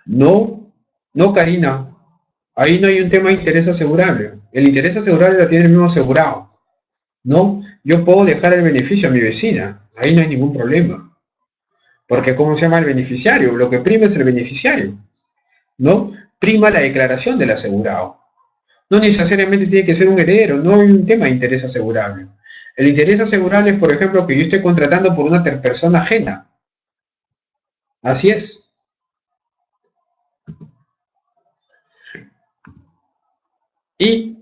No, no, Karina, ahí no hay un tema de interés asegurable. El interés asegurable lo tiene el mismo asegurado, ¿no? Yo puedo dejar el beneficio a mi vecina, ahí no hay ningún problema. Porque ¿cómo se llama el beneficiario? Lo que prima es el beneficiario, ¿no? Prima la declaración del asegurado. No necesariamente tiene que ser un heredero, no hay un tema de interés asegurable. El interés asegurable es, por ejemplo, que yo estoy contratando por una persona ajena. Así es. Y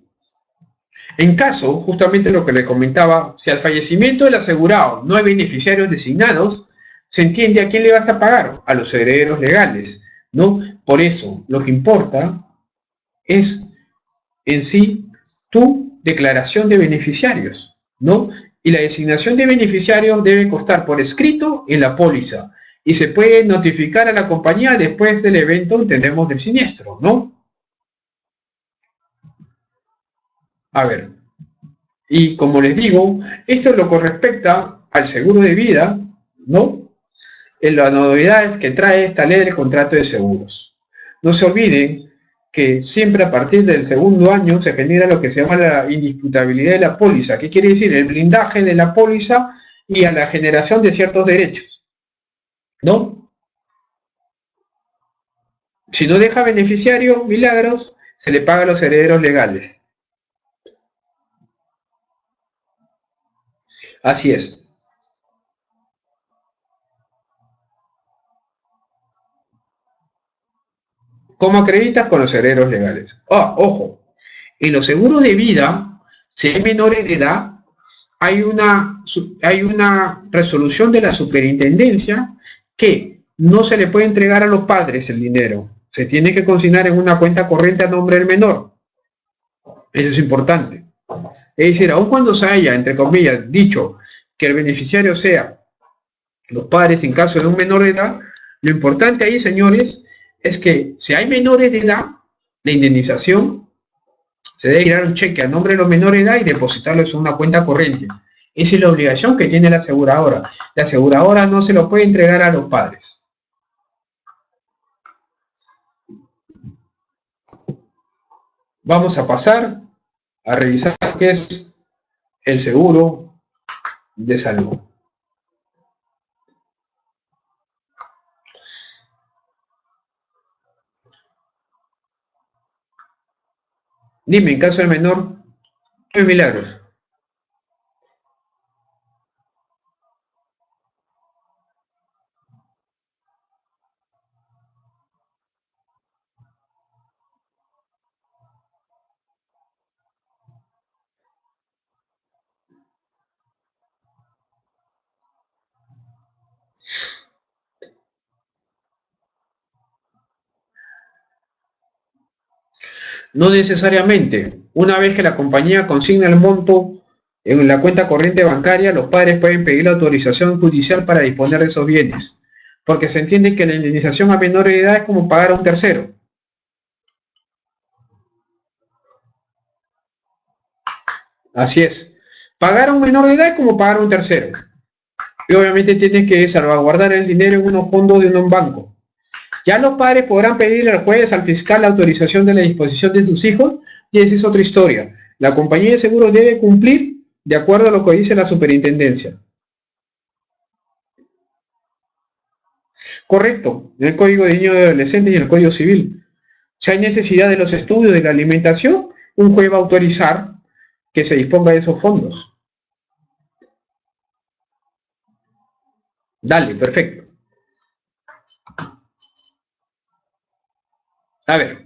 en caso, justamente lo que le comentaba, si al fallecimiento del asegurado no hay beneficiarios designados, se entiende a quién le vas a pagar, a los herederos legales, ¿no? Por eso, lo que importa es en sí tu declaración de beneficiarios, ¿no? Y la designación de beneficiarios debe constar por escrito en la póliza y se puede notificar a la compañía después del evento, entendemos, del siniestro, ¿no? A ver, y como les digo, esto es lo que respecta al seguro de vida, ¿no? En las novedades que trae esta ley del contrato de seguros. No se olviden que siempre a partir del segundo año se genera lo que se llama la indisputabilidad de la póliza. ¿Qué quiere decir? El blindaje de la póliza y a la generación de ciertos derechos, ¿no? Si no deja beneficiario, milagros, se le paga a los herederos legales. Así es. ¿Cómo acreditas? Con los herederos legales. Ojo, en los seguros de vida, si hay menores de edad, hay una resolución de la superintendencia que no se le puede entregar a los padres el dinero. Se tiene que consignar en una cuenta corriente a nombre del menor. Eso es importante. Es decir, aun cuando se haya, entre comillas, dicho que el beneficiario sea los padres en caso de un menor de edad, lo importante ahí, señores, es que si hay menores de edad, la indemnización se debe crear un cheque a nombre de los menores de edad y depositarlo en una cuenta corriente. Esa es la obligación que tiene la aseguradora. La aseguradora no se lo puede entregar a los padres. Vamos a pasar a revisar qué es el seguro de salud. Dime, en caso del menor, ¿qué milagros? No necesariamente. Una vez que la compañía consigna el monto en la cuenta corriente bancaria, los padres pueden pedir la autorización judicial para disponer de esos bienes, porque se entiende que la indemnización a menores de edad es como pagar a un tercero. Así es. Pagar a un menor de edad es como pagar a un tercero. Y obviamente tienes que salvaguardar el dinero en unos fondos de un banco. Ya los padres podrán pedirle al juez, al fiscal, la autorización de la disposición de sus hijos, y esa es otra historia. La compañía de seguros debe cumplir de acuerdo a lo que dice la superintendencia. Correcto, en el Código de Niños y Adolescentes y en el Código Civil. Si hay necesidad de los estudios de la alimentación, un juez va a autorizar que se disponga de esos fondos. Dale, perfecto. A ver,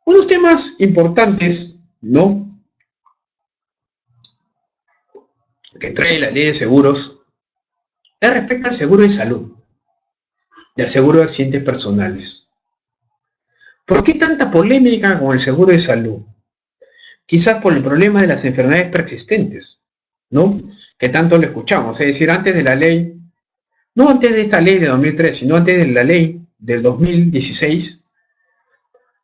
unos temas importantes, ¿no? Que trae la ley de seguros es respecto al seguro de salud y al seguro de accidentes personales. ¿Por qué tanta polémica con el seguro de salud? Quizás por el problema de las enfermedades preexistentes, ¿no? Que tanto lo escuchamos, es decir, antes de la ley, no antes de esta ley de 2003, sino antes de la ley del 2016,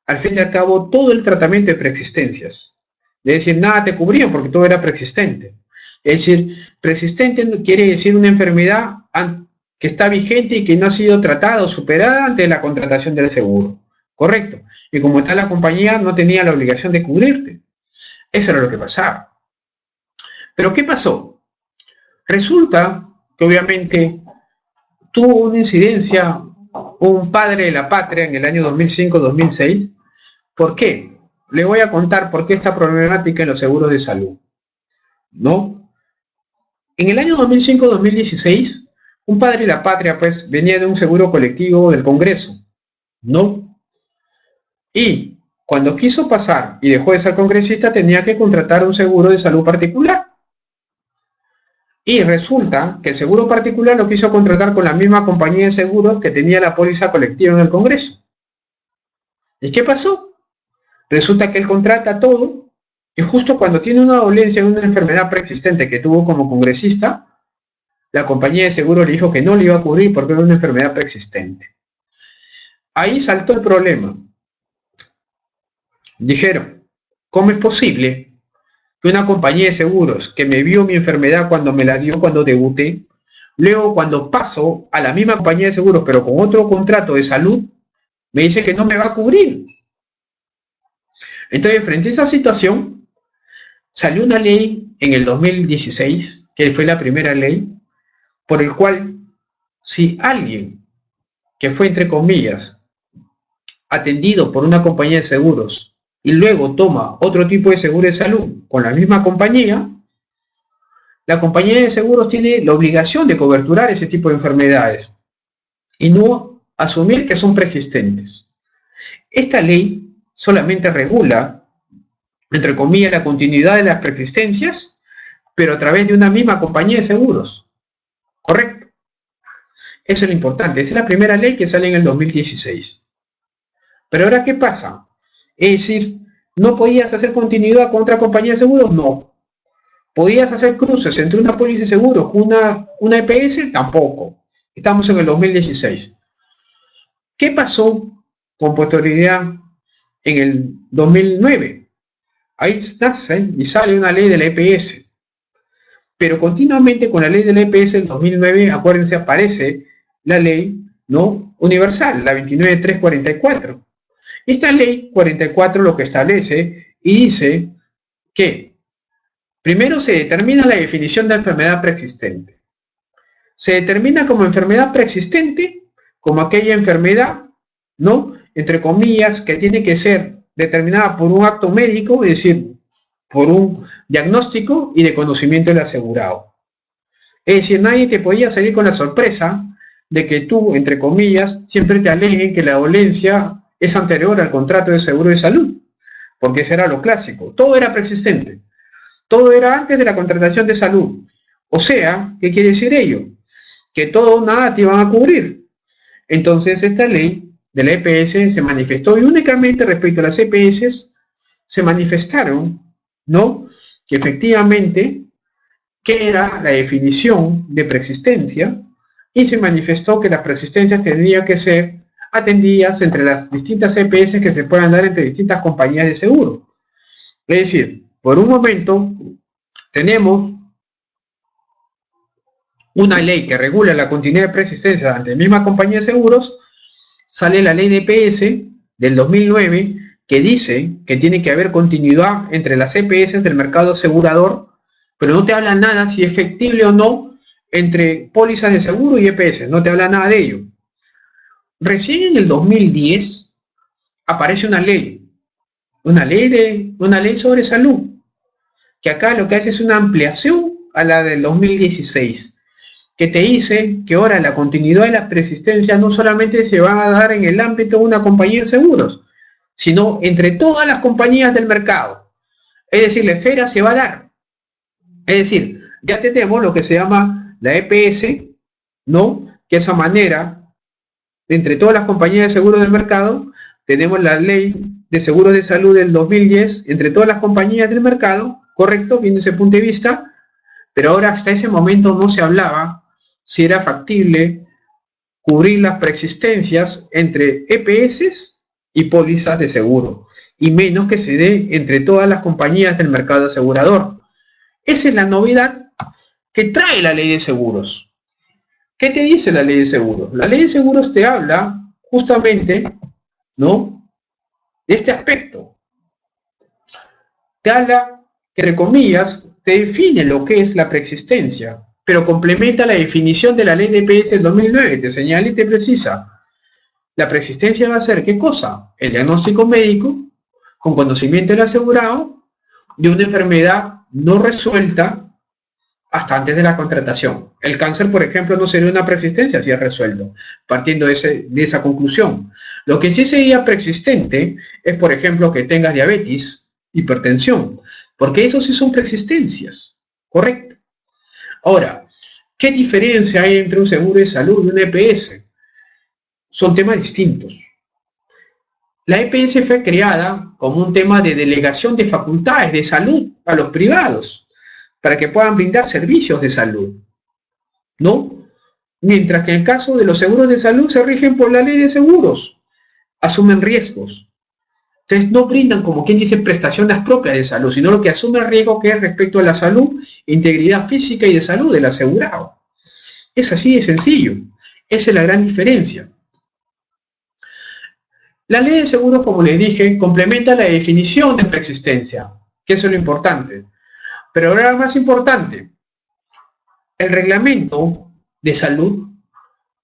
al fin y al cabo, todo el tratamiento de preexistencias. Es decir, nada te cubría porque todo era preexistente. Es decir, preexistente quiere decir una enfermedad que está vigente y que no ha sido tratada o superada antes de la contratación del seguro. Correcto. Y como tal, la compañía no tenía la obligación de cubrirte. Eso era lo que pasaba. Pero ¿qué pasó? Resulta que obviamente tuvo una incidencia un padre de la patria en el año 2005-2006. ¿Por qué? Le voy a contar por qué esta problemática en los seguros de salud, ¿no? En el año 2005-2016, un padre de la patria, pues, venía de un seguro colectivo del Congreso, ¿no? Y cuando quiso pasar y dejó de ser congresista, tenía que contratar un seguro de salud particular. Y resulta que el seguro particular lo quiso contratar con la misma compañía de seguros que tenía la póliza colectiva en el Congreso. ¿Y qué pasó? Resulta que él contrata todo y justo cuando tiene una dolencia, una enfermedad preexistente que tuvo como congresista, la compañía de seguro le dijo que no le iba a cubrir porque era una enfermedad preexistente. Ahí saltó el problema. Dijeron, ¿cómo es posible que una compañía de seguros que me vio mi enfermedad cuando me la dio cuando debuté, luego cuando paso a la misma compañía de seguros pero con otro contrato de salud, me dice que no me va a cubrir? Entonces, frente a esa situación, salió una ley en el 2016, que fue la primera ley, por el cual si alguien que fue, entre comillas, atendido por una compañía de seguros y luego toma otro tipo de seguro de salud con la misma compañía, la compañía de seguros tiene la obligación de coberturar ese tipo de enfermedades y no asumir que son preexistentes. Esta ley solamente regula, entre comillas, la continuidad de las preexistencias, pero a través de una misma compañía de seguros. ¿Correcto? Eso es lo importante. Esa es la primera ley que sale en el 2016. Pero ahora, ¿qué pasa? Es decir, ¿no podías hacer continuidad con otra compañía de seguros? No. ¿Podías hacer cruces entre una póliza de seguros con una EPS? Tampoco. Estamos en el 2016. ¿Qué pasó con posterioridad en el 2009? Ahí nace y sale una ley de la EPS. Pero continuamente con la ley de la EPS del 2009, acuérdense, aparece la ley, ¿no?, universal, la 29344. Esta ley 44 lo que establece y dice que primero se determina la definición de enfermedad preexistente. Se determina como enfermedad preexistente como aquella enfermedad, ¿no?, entre comillas, que tiene que ser determinada por un acto médico, es decir, por un diagnóstico y de conocimiento del asegurado. Es decir, nadie te podía salir con la sorpresa de que tú, entre comillas, siempre te aleguen que la dolencia es anterior al contrato de seguro de salud, porque ese era lo clásico. Todo era preexistente, todo era antes de la contratación de salud. O sea, ¿qué quiere decir ello? Que todo, nada te iban a cubrir. Entonces, esta ley de la EPS se manifestó y únicamente respecto a las EPS se manifestaron, ¿no? Que efectivamente, ¿qué era la definición de preexistencia? Y se manifestó que las preexistencias tendrían que ser atendidas entre las distintas EPS que se puedan dar entre distintas compañías de seguro. Es decir, por un momento tenemos una ley que regula la continuidad de preexistencia ante la misma compañía de seguros, sale la ley de EPS del 2009 que dice que tiene que haber continuidad entre las EPS del mercado asegurador, pero no te habla nada si es factible o no entre pólizas de seguro y EPS, no te habla nada de ello. Recién en el 2010 aparece una ley sobre salud, que acá lo que hace es una ampliación a la del 2016, que te dice que ahora la continuidad de la preexistencia no solamente se va a dar en el ámbito de una compañía de seguros, sino entre todas las compañías del mercado. Es decir, la esfera se va a dar. Es decir, ya tenemos lo que se llama la EPS, ¿no? Que esa manera, entre todas las compañías de seguros del mercado, tenemos la ley de seguros de salud del 2010, entre todas las compañías del mercado, correcto, viendo ese punto de vista, pero ahora hasta ese momento no se hablaba si era factible cubrir las preexistencias entre EPS y pólizas de seguro, y menos que se dé entre todas las compañías del mercado asegurador. Esa es la novedad que trae la ley de seguros. ¿Qué te dice la ley de seguros? La ley de seguros te habla justamente, ¿no?, de este aspecto. Te habla, entre comillas, te define lo que es la preexistencia, pero complementa la definición de la ley de EPS del 2009, te señala y te precisa. La preexistencia va a ser, ¿qué cosa? El diagnóstico médico, con conocimiento del asegurado, de una enfermedad no resuelta hasta antes de la contratación. El cáncer, por ejemplo, no sería una preexistencia si es resuelto, partiendo de esa conclusión. Lo que sí sería preexistente es, por ejemplo, que tengas diabetes, hipertensión, porque eso sí son preexistencias, ¿correcto? Ahora, ¿qué diferencia hay entre un seguro de salud y un EPS? Son temas distintos. La EPS fue creada como un tema de delegación de facultades de salud a los privados, para que puedan brindar servicios de salud, ¿no? Mientras que en el caso de los seguros de salud se rigen por la ley de seguros, asumen riesgos. Entonces no brindan, como quien dice, prestaciones propias de salud, sino lo que asume el riesgo que es respecto a la salud, integridad física y de salud del asegurado. Es así de sencillo. Esa es la gran diferencia. La ley de seguros, como les dije, complementa la definición de preexistencia, que eso es lo importante. Pero ahora lo más importante, el reglamento de salud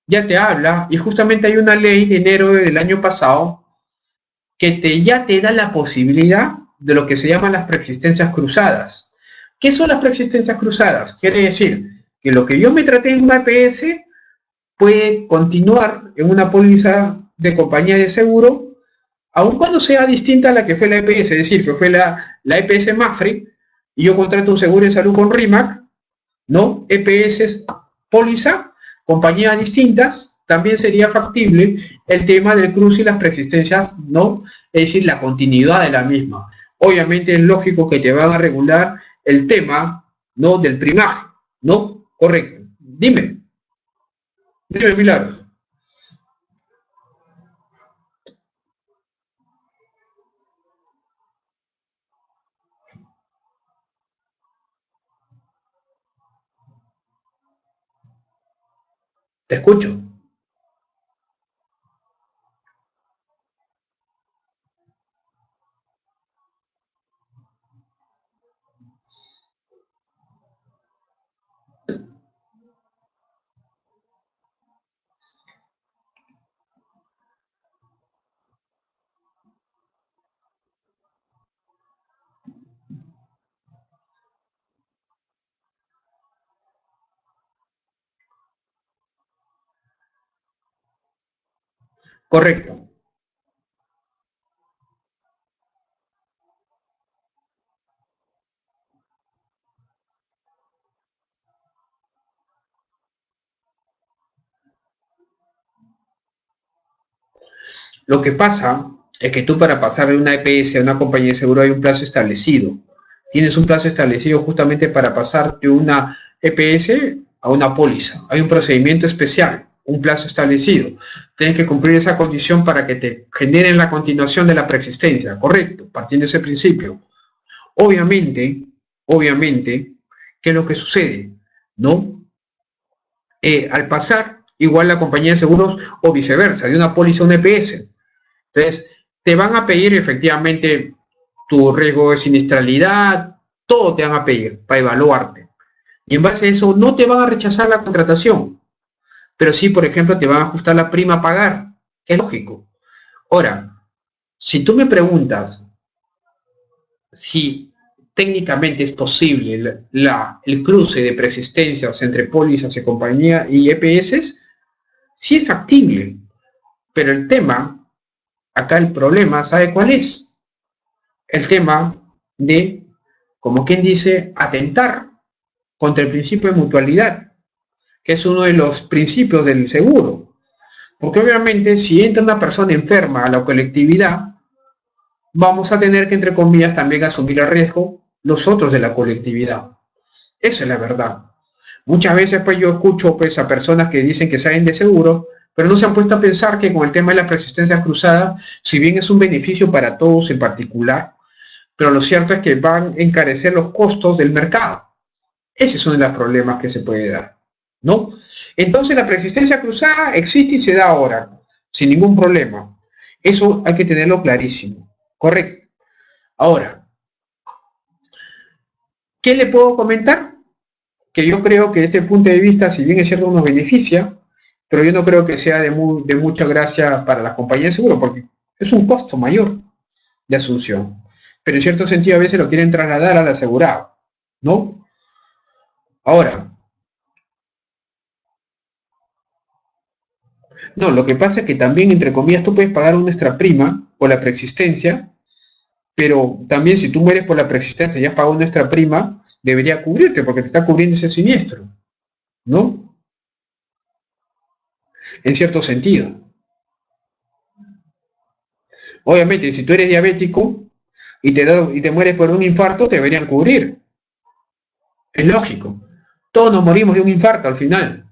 ya te habla, y justamente hay una ley de enero del año pasado que ya te da la posibilidad de lo que se llaman las preexistencias cruzadas. ¿Qué son las preexistencias cruzadas? Quiere decir que lo que yo me traté en una EPS puede continuar en una póliza de compañía de seguro, aun cuando sea distinta a la que fue la EPS, es decir, que fue la EPS Mafre, y yo contrato un seguro de salud con RIMAC, ¿no? EPS póliza, compañías distintas, también sería factible el tema del cruce y las preexistencias, ¿no? Es decir, la continuidad de la misma. Obviamente es lógico que te van a regular el tema, ¿no?, del primaje, ¿no? Correcto. Dime, Milagros. Te escucho. Correcto. Lo que pasa es que tú para pasar de una EPS a una compañía de seguro hay un plazo establecido. Tienes un plazo establecido justamente para pasar de una EPS a una póliza. Hay un procedimiento especial, un plazo establecido. Tienes que cumplir esa condición para que te generen la continuación de la preexistencia, correcto, partiendo de ese principio. Obviamente, obviamente, ¿qué es lo que sucede? ¿No? Al pasar, igual la compañía de seguros o viceversa, de una póliza a una EPS. Entonces, te van a pedir efectivamente tu riesgo de siniestralidad, todo te van a pedir para evaluarte. Y en base a eso no te van a rechazar la contratación, pero sí, por ejemplo, te van a ajustar la prima a pagar, que es lógico. Ahora, si tú me preguntas si técnicamente es posible el cruce de preexistencias entre pólizas y compañía y EPS, sí es factible, pero el tema, acá el problema, ¿sabe cuál es? El tema de, como quien dice, atentar contra el principio de mutualidad, que es uno de los principios del seguro. Porque obviamente si entra una persona enferma a la colectividad, vamos a tener que, entre comillas, también asumir el riesgo los otros de la colectividad. Esa es la verdad. Muchas veces pues yo escucho pues, a personas que dicen que saben de seguro, pero no se han puesto a pensar que con el tema de la persistencia cruzada, si bien es un beneficio para todos en particular, pero lo cierto es que van a encarecer los costos del mercado. Ese es uno de los problemas que se puede dar, ¿no? Entonces la persistencia cruzada existe y se da ahora, sin ningún problema. Eso hay que tenerlo clarísimo. Correcto. Ahora, ¿qué le puedo comentar? Que yo creo que desde el punto de vista, si bien es cierto, nos beneficia, pero yo no creo que sea de mucha gracia para las compañías de seguro, porque es un costo mayor de asunción. Pero en cierto sentido a veces lo quieren trasladar al asegurado, ¿no? Ahora, no, lo que pasa es que también, entre comillas, tú puedes pagar una extra prima por la preexistencia, pero también si tú mueres por la preexistencia y has pagado una extra prima, debería cubrirte porque te está cubriendo ese siniestro, ¿no? En cierto sentido. Obviamente, si tú eres diabético y te mueres por un infarto, te deberían cubrir. Es lógico. Todos nos morimos de un infarto al final,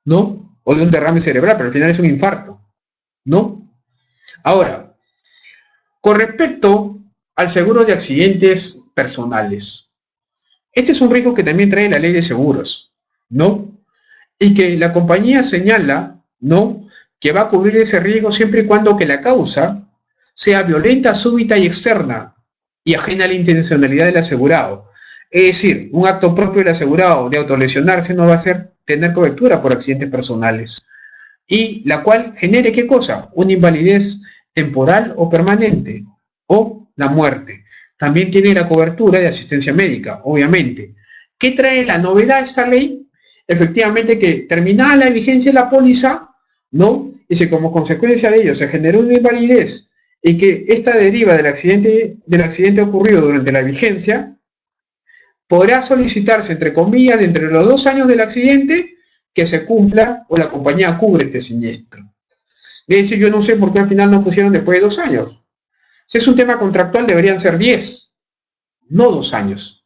¿no? O de un derrame cerebral, pero al final es un infarto, ¿no? Ahora, con respecto al seguro de accidentes personales, este es un riesgo que también trae la ley de seguros, ¿no? Y que la compañía señala, ¿no? Que va a cubrir ese riesgo siempre y cuando que la causa sea violenta, súbita y externa y ajena a la intencionalidad del asegurado. Es decir, un acto propio del asegurado de autolesionarse no va a ser tener cobertura por accidentes personales y la cual genere qué cosa? Una invalidez temporal o permanente o la muerte. También tiene la cobertura de asistencia médica, obviamente. ¿Qué trae la novedad de esta ley? Efectivamente que terminada la vigencia de la póliza, ¿no? Y si como consecuencia de ello se generó una invalidez y que esta deriva del accidente ocurrido durante la vigencia, podrá solicitarse, entre comillas, de entre los 2 años del accidente que se cumpla o la compañía cubre este siniestro. Es decir, yo no sé por qué al final no pusieron después de 2 años. Si es un tema contractual deberían ser 10, no 2 años.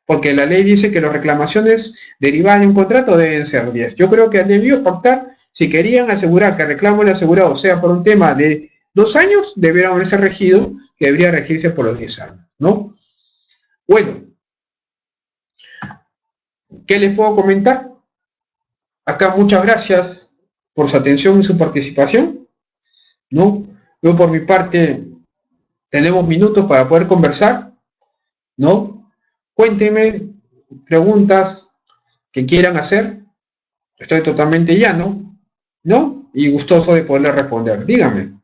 Porque la ley dice que las reclamaciones derivadas de un contrato deben ser 10. Yo creo que han debido pactar, si querían asegurar que el reclamo del asegurado sea por un tema de 2 años, debería haberse regido, que debería regirse por los 10 años, ¿no? Bueno, ¿qué les puedo comentar? Acá muchas gracias por su atención y su participación, ¿no? Yo por mi parte tenemos minutos para poder conversar, ¿no? Cuéntenme preguntas que quieran hacer, estoy totalmente llano, ¿no? Y gustoso de poderle responder. Dígame.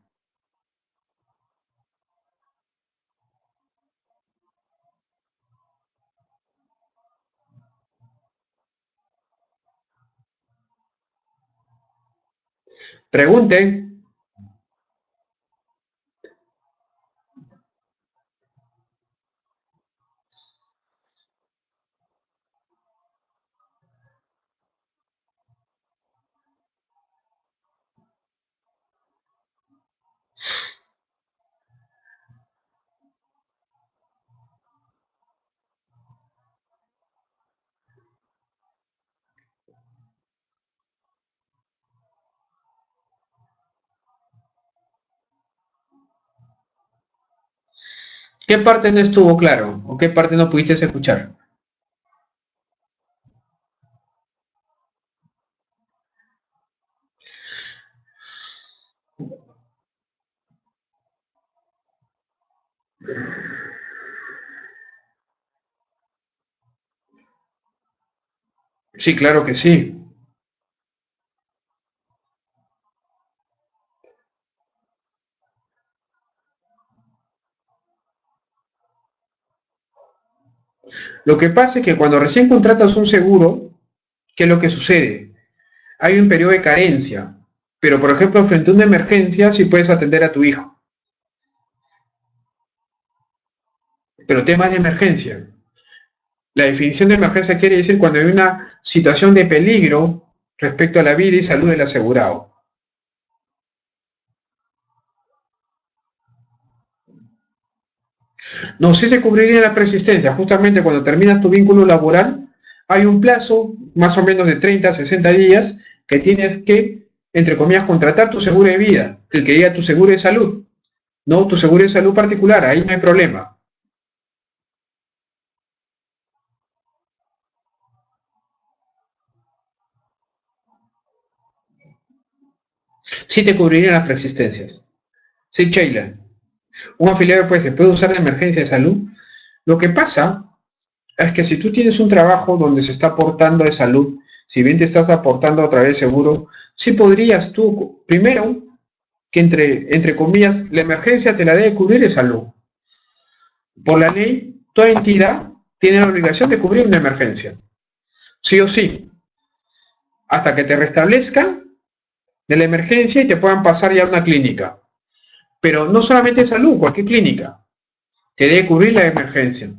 Pregunten. ¿Qué parte no estuvo claro? ¿O qué parte no pudiste escuchar? Sí, claro que sí. Lo que pasa es que cuando recién contratas un seguro, ¿qué es lo que sucede? Hay un periodo de carencia, pero por ejemplo, frente a una emergencia, sí puedes atender a tu hijo, pero temas de emergencia. La definición de emergencia quiere decir cuando hay una situación de peligro respecto a la vida y salud del asegurado. No sé si se cubriría la persistencia. Justamente cuando terminas tu vínculo laboral, hay un plazo más o menos de 30 a 60 días que tienes que, entre comillas, contratar tu seguro de vida, el que diga tu seguro de salud, no tu seguro de salud particular, ahí no hay problema. Sí te cubrirían las persistencias. Sí, Sheila. Un afiliado pues, se puede usar de emergencia de salud. Lo que pasa es que si tú tienes un trabajo donde se está aportando de salud, si bien te estás aportando a través de seguro, sí podrías tú, primero, que entre comillas, la emergencia te la debe cubrir de salud. Por la ley, toda entidad tiene la obligación de cubrir una emergencia, sí o sí, hasta que te restablezcan de la emergencia y te puedan pasar ya a una clínica. Pero no solamente salud, cualquier clínica, te debe cubrir la emergencia.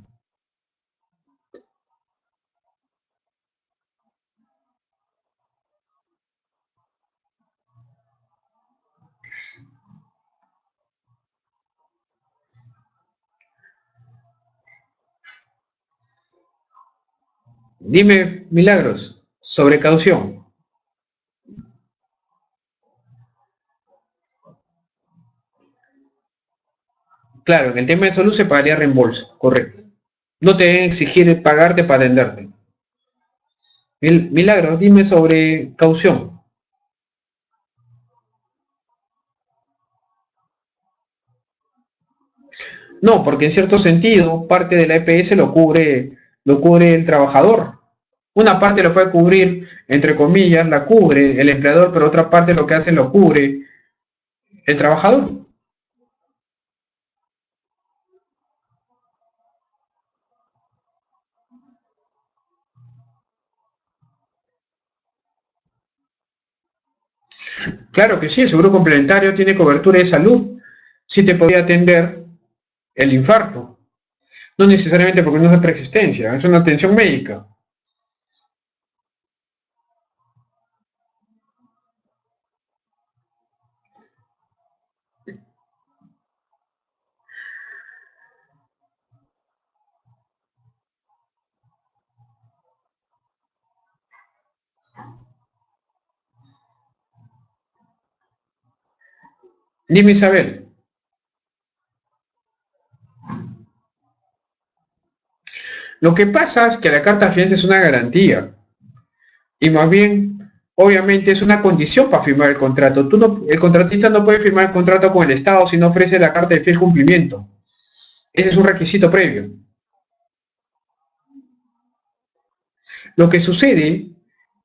Dime, Milagros, sobre caución. Claro, en el tema de salud se pagaría reembolso, correcto. No te deben exigir pagarte para atenderte. Milagros, dime sobre caución. No, porque en cierto sentido, parte de la EPS lo cubre el trabajador. Una parte lo puede cubrir, entre comillas, la cubre el empleador, pero otra parte lo que hace lo cubre el trabajador. Claro que sí, el seguro complementario tiene cobertura de salud. Sí te podría atender el infarto. No necesariamente porque no es de preexistencia, es una atención médica. Dime Isabel, lo que pasa es que la carta fianza es una garantía y más bien, obviamente, es una condición para firmar el contrato. El contratista no puede firmar el contrato con el Estado si no ofrece la carta de fiel cumplimiento. Ese es un requisito previo. Lo que sucede,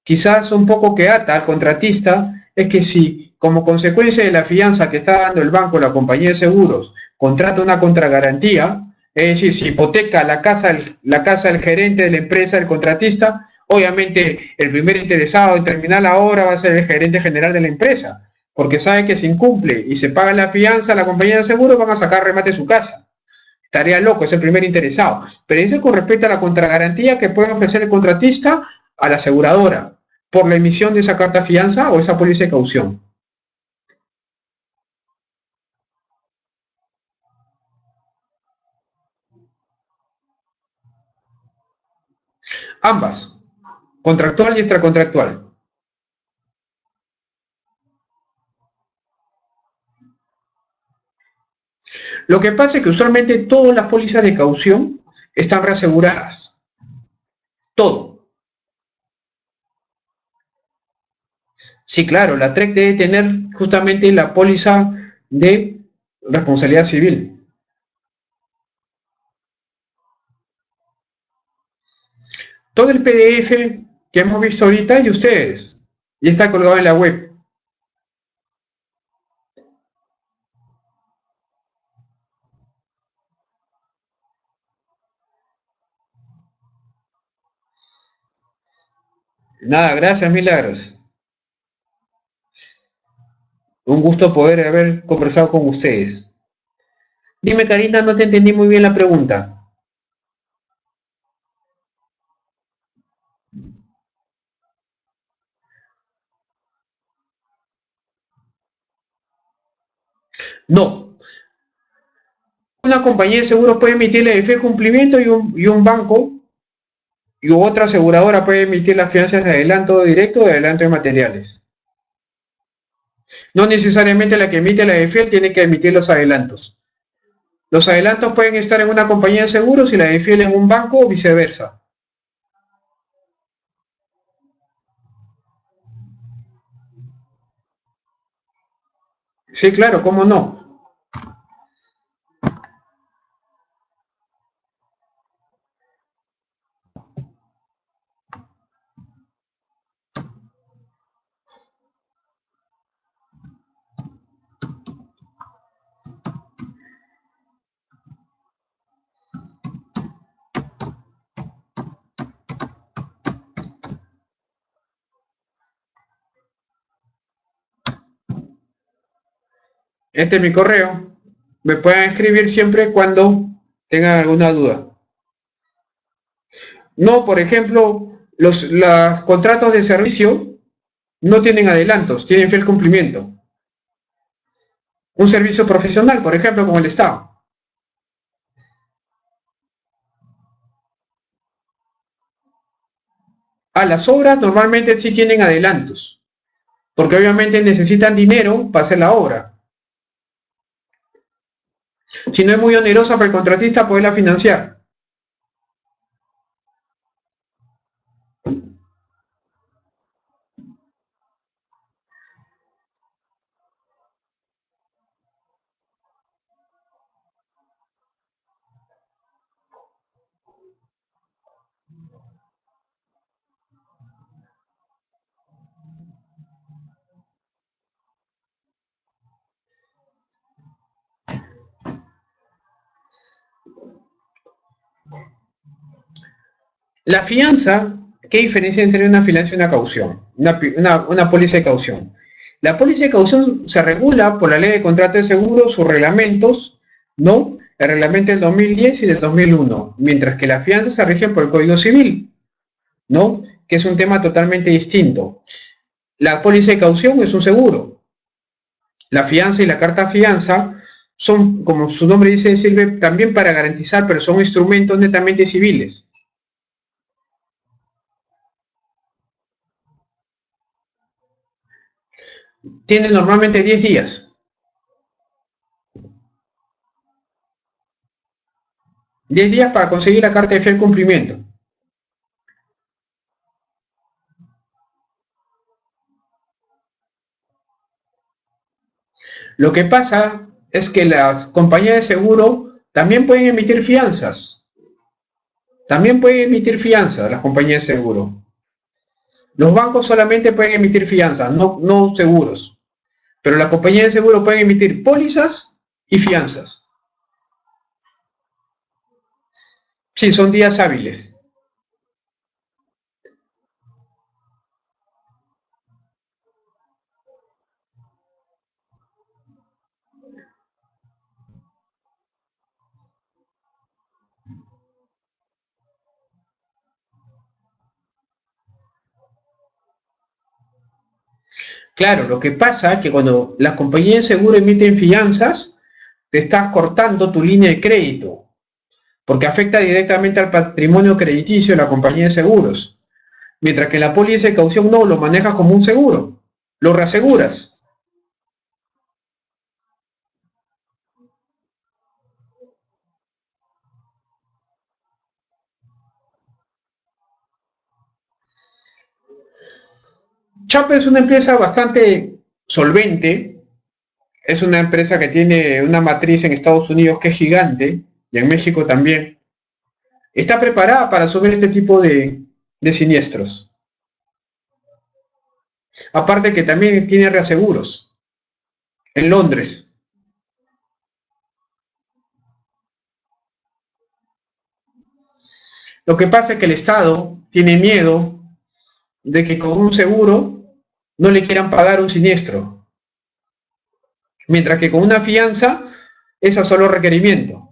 quizás un poco que ata al contratista, es que si, como consecuencia de la fianza que está dando el banco, la compañía de seguros, contrata una contragarantía, es decir, si hipoteca la casa del gerente de la empresa, el contratista, obviamente el primer interesado en terminar la obra va a ser el gerente general de la empresa, porque sabe que si incumple y se paga la fianza, la compañía de seguros van a sacar remate de su casa. Estaría loco, es el primer interesado. Pero eso con respecto a la contragarantía que puede ofrecer el contratista a la aseguradora por la emisión de esa carta fianza o esa póliza de caución. Ambas, contractual y extracontractual. Lo que pasa es que usualmente todas las pólizas de caución están reaseguradas. Todo. Sí, claro, la TREC debe tener justamente la póliza de responsabilidad civil. Todo el PDF que hemos visto ahorita y ustedes. Y está colgado en la web. Nada, gracias, Milagros. Un gusto poder haber conversado con ustedes. Dime, Karina, no te entendí muy bien la pregunta. No, una compañía de seguros puede emitir la fe de cumplimiento y un banco y otra aseguradora puede emitir las fianzas de adelanto directo o de adelanto de materiales. No necesariamente la que emite la EFIEL tiene que emitir los adelantos. Los adelantos pueden estar en una compañía de seguros y la EFIEL en un banco o viceversa. Sí, claro, ¿cómo no? Este es mi correo. Me pueden escribir siempre cuando tengan alguna duda. No, por ejemplo, los contratos de servicio no tienen adelantos, tienen fiel cumplimiento. Un servicio profesional, por ejemplo, como el Estado. Las obras normalmente sí tienen adelantos, porque obviamente necesitan dinero para hacer la obra. Si no es muy onerosa para el contratista poderla financiar. La fianza, ¿qué diferencia entre una fianza y una caución? Una póliza de caución. La póliza de caución se regula por la ley de contrato de seguros, sus reglamentos, ¿no? El reglamento del 2010 y del 2001, mientras que la fianza se rige por el Código Civil, ¿no? Que es un tema totalmente distinto. La póliza de caución es un seguro. La fianza y la carta fianza son, como su nombre dice, sirve también para garantizar, pero son instrumentos netamente civiles. Tiene normalmente 10 días. 10 días para conseguir la carta de fiel cumplimiento. Lo que pasa es que las compañías de seguro también pueden emitir fianzas. También pueden emitir fianzas las compañías de seguro. Los bancos solamente pueden emitir fianzas, no seguros. Pero las compañías de seguro pueden emitir pólizas y fianzas. Sí, son días hábiles. Claro, lo que pasa es que cuando las compañías de seguro emiten fianzas, te estás cortando tu línea de crédito, porque afecta directamente al patrimonio crediticio de la compañía de seguros. Mientras que la póliza de caución no, lo manejas como un seguro, lo reaseguras. Chubb es una empresa bastante solvente, es una empresa que tiene una matriz en Estados Unidos que es gigante, y en México también. Está preparada para asumir este tipo de siniestros. Aparte que también tiene reaseguros en Londres. Lo que pasa es que el Estado tiene miedo de que con un seguro no le quieran pagar un siniestro, mientras que con una fianza es a solo requerimiento.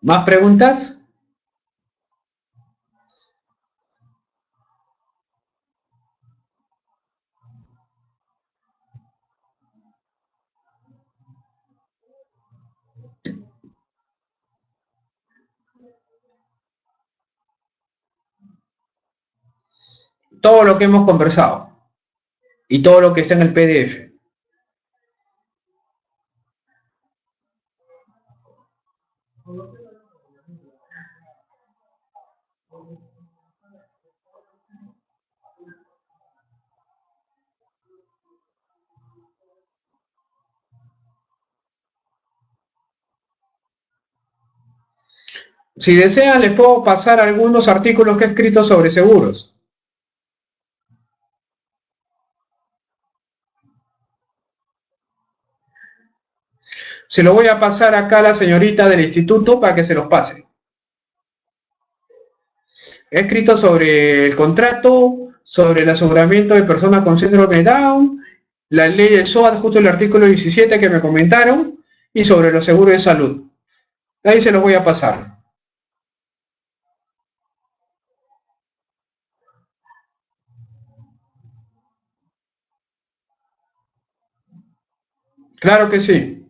¿Más preguntas? Todo lo que hemos conversado y todo lo que está en el PDF. Si desean, les puedo pasar algunos artículos que he escrito sobre seguros. Se lo voy a pasar acá a la señorita del instituto para que se los pase. He escrito sobre el contrato, sobre el aseguramiento de personas con síndrome de Down, la ley del SOAT, justo el artículo 17 que me comentaron, y sobre los seguros de salud. Ahí se los voy a pasar. Claro que sí.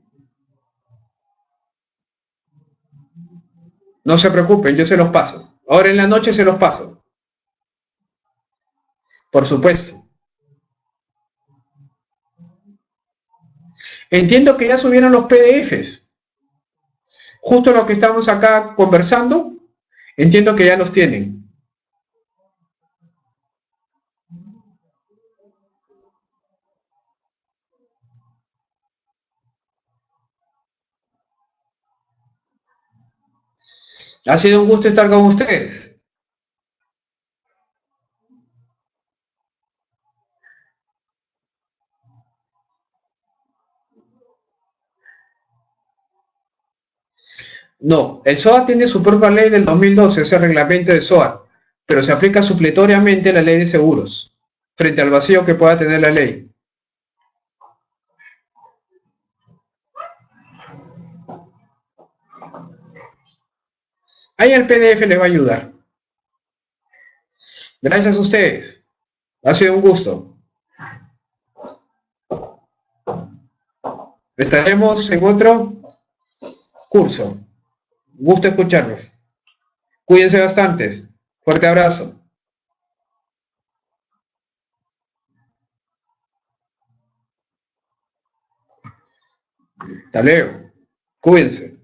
No se preocupen, yo se los paso. Ahora en la noche se los paso. Por supuesto. Entiendo que ya subieron los PDFs. Justo lo que estamos acá conversando, entiendo que ya los tienen. Ha sido un gusto estar con ustedes. No, el SOA tiene su propia ley del 2012, ese reglamento de SOA, pero se aplica supletoriamente la ley de seguros, frente al vacío que pueda tener la ley. Ahí el PDF les va a ayudar. Gracias a ustedes. Ha sido un gusto. Estaremos en otro curso. Gusto escucharlos. Cuídense bastantes. Fuerte abrazo. Hasta luego. Cuídense.